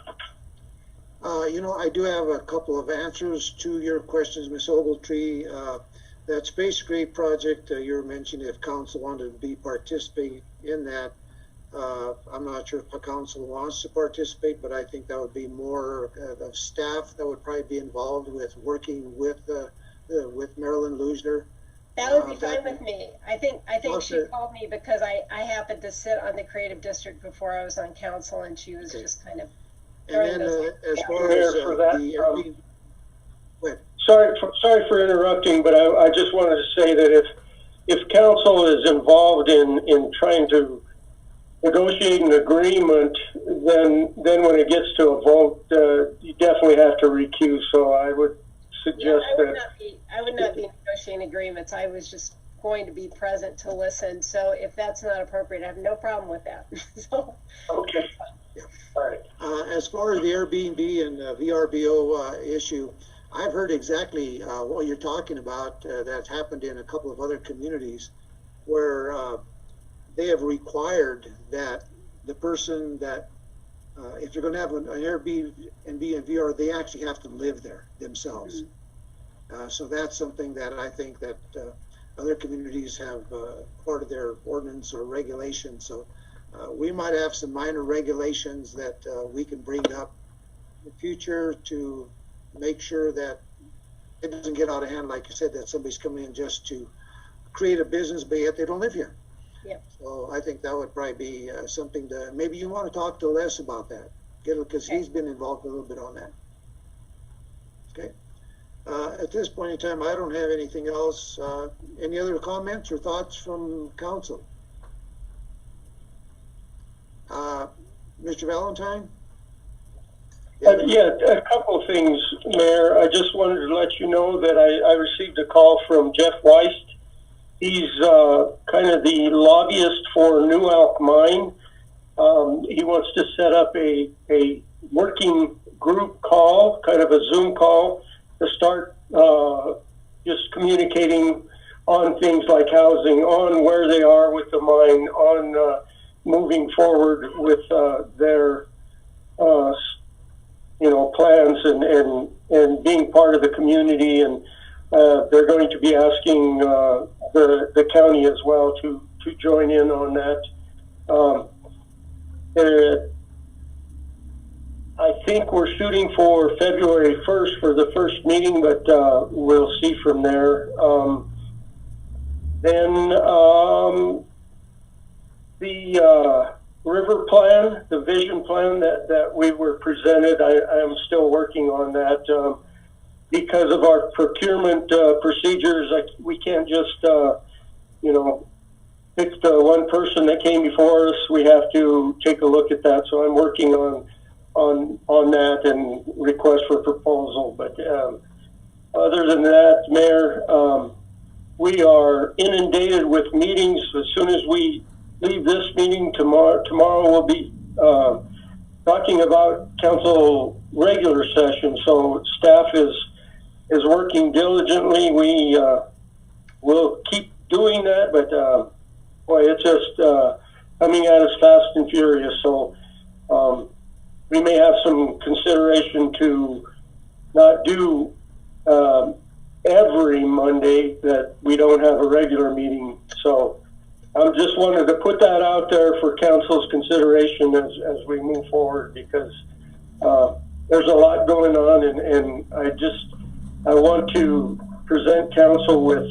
Speaker 1: I do have a couple of answers to your questions, Ms. Ogletree. That Space Gray project you were mentioning, if council wanted to participate in that, I'm not sure if the council wants to participate, but I think that would be more of staff that would probably be involved with working with Marilyn Lusner.
Speaker 3: That would be fine with me. I think she called me because I happened to sit on the creative district before I was on council, and she was just kind of.
Speaker 1: And then as far as the
Speaker 10: Sorry for interrupting, but I just wanted to say that if council is involved in trying to negotiate an agreement, then when it gets to a vote, you definitely have to recuse. So I would suggest
Speaker 3: I would not be negotiating agreements. I was just going to be present to listen. So if that's not appropriate, I have no problem with that. So
Speaker 10: okay.
Speaker 1: Yeah.
Speaker 10: All right.
Speaker 1: As far as the Airbnb and VRBO issue, I've heard exactly what you're talking about. That's happened in a couple of other communities where they have required that the person that, if you're going to have an Airbnb and VR, they actually have to live there themselves. Mm-hmm. So that's something that I think that other communities have part of their ordinance or regulation. So we might have some minor regulations that we can bring up in the future to make sure that it doesn't get out of hand, like you said, that somebody's coming in just to create a business, but yet they don't live here.
Speaker 3: Yep.
Speaker 1: So I think that would probably be something to, maybe you want to talk to Les about that, because he's been involved a little bit on that. Okay. At this point in time, I don't have anything else. Any other comments or thoughts from council? Mr. Valentine?
Speaker 10: Yeah, a couple of things, Mayor. I just wanted to let you know that I received a call from Jeff Weist. He's kind of the lobbyist for New Elk Mine. He wants to set up a working group call, kind of a Zoom call, to start just communicating on things like housing, on where they are with the mine, on moving forward with their plans and being part of the community. And they're going to be asking the county as well to join in on that. I think we're shooting for February 1st for the first meeting, but we'll see from there. Then the river plan, the vision plan that we were presented, I am still working on that. Because of our procurement procedures, we can't just, pick the one person that came before us. We have to take a look at that. So I'm working on that and request for proposal. But other than that, Mayor, we are inundated with meetings. As soon as we leave this meeting tomorrow we'll be talking about council regular session. So staff is working diligently. We will keep doing that, but boy, it's just coming at us fast and furious. So we may have some consideration to not do every Monday that we don't have a regular meeting. So I just wanted to put that out there for council's consideration as we move forward, because there's a lot going on, and I want to present council with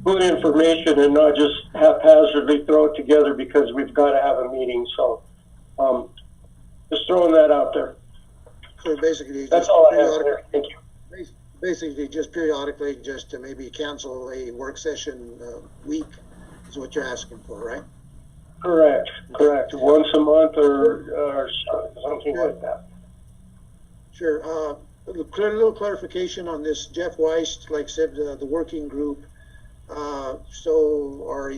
Speaker 10: good information and not just haphazardly throw it together because we've got to have a meeting. So just throwing that out there.
Speaker 1: So basically,
Speaker 10: that's all I have there. Thank you.
Speaker 1: Basically, just periodically, just to maybe cancel a work session week is what you're asking for, right?
Speaker 10: Correct. Once a month or something like that.
Speaker 1: Sure. A little clarification on this Jeff Weist, like I said, the working group.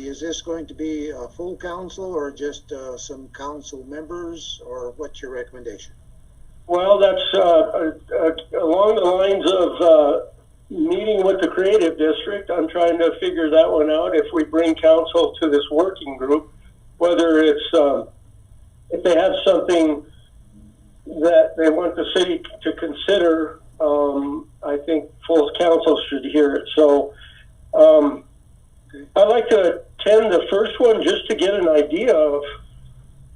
Speaker 1: Is this going to be a full council or just some council members, or what's your recommendation?
Speaker 10: Well, that's along the lines of meeting with the creative district. I'm trying to figure that one out. If we bring council to this working group, whether it's if they have something that they want the city to consider, I think full council should hear it. So I'd like to attend the first one just to get an idea of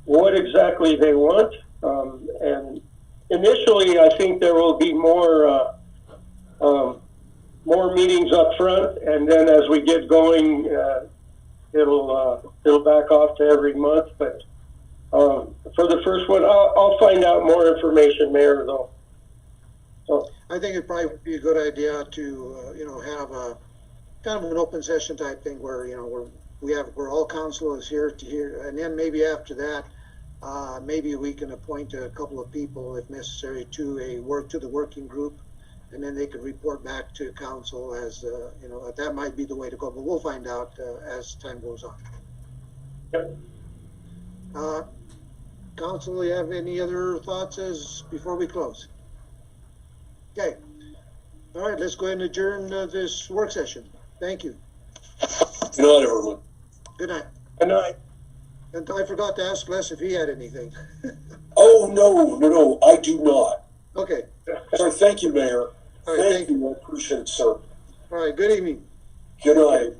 Speaker 10: what exactly they want. And initially, I think there will be more meetings up front, and then as we get going, it'll back off to every month. But for the first one, I'll find out more information, Mayor. Though, so
Speaker 1: I think it'd probably be a good idea to have a kind of an open session type thing where where all council is here to hear, and then maybe after that, maybe we can appoint a couple of people if necessary to the working group, and then they could report back to council as that might be the way to go. But we'll find out as time goes on.
Speaker 10: Yep.
Speaker 1: Council, you have any other thoughts before we close? Okay. All right, let's go ahead and adjourn this work session. Thank you.
Speaker 4: Good night, everyone.
Speaker 1: Good night.
Speaker 10: good night.
Speaker 1: And I forgot to ask Les if he had anything.
Speaker 4: Oh, no, I do not.
Speaker 1: Okay.
Speaker 4: Sir, thank you, Mayor.
Speaker 1: All right,
Speaker 4: Thank you. I appreciate it, sir.
Speaker 1: All right, good evening.
Speaker 4: Good night.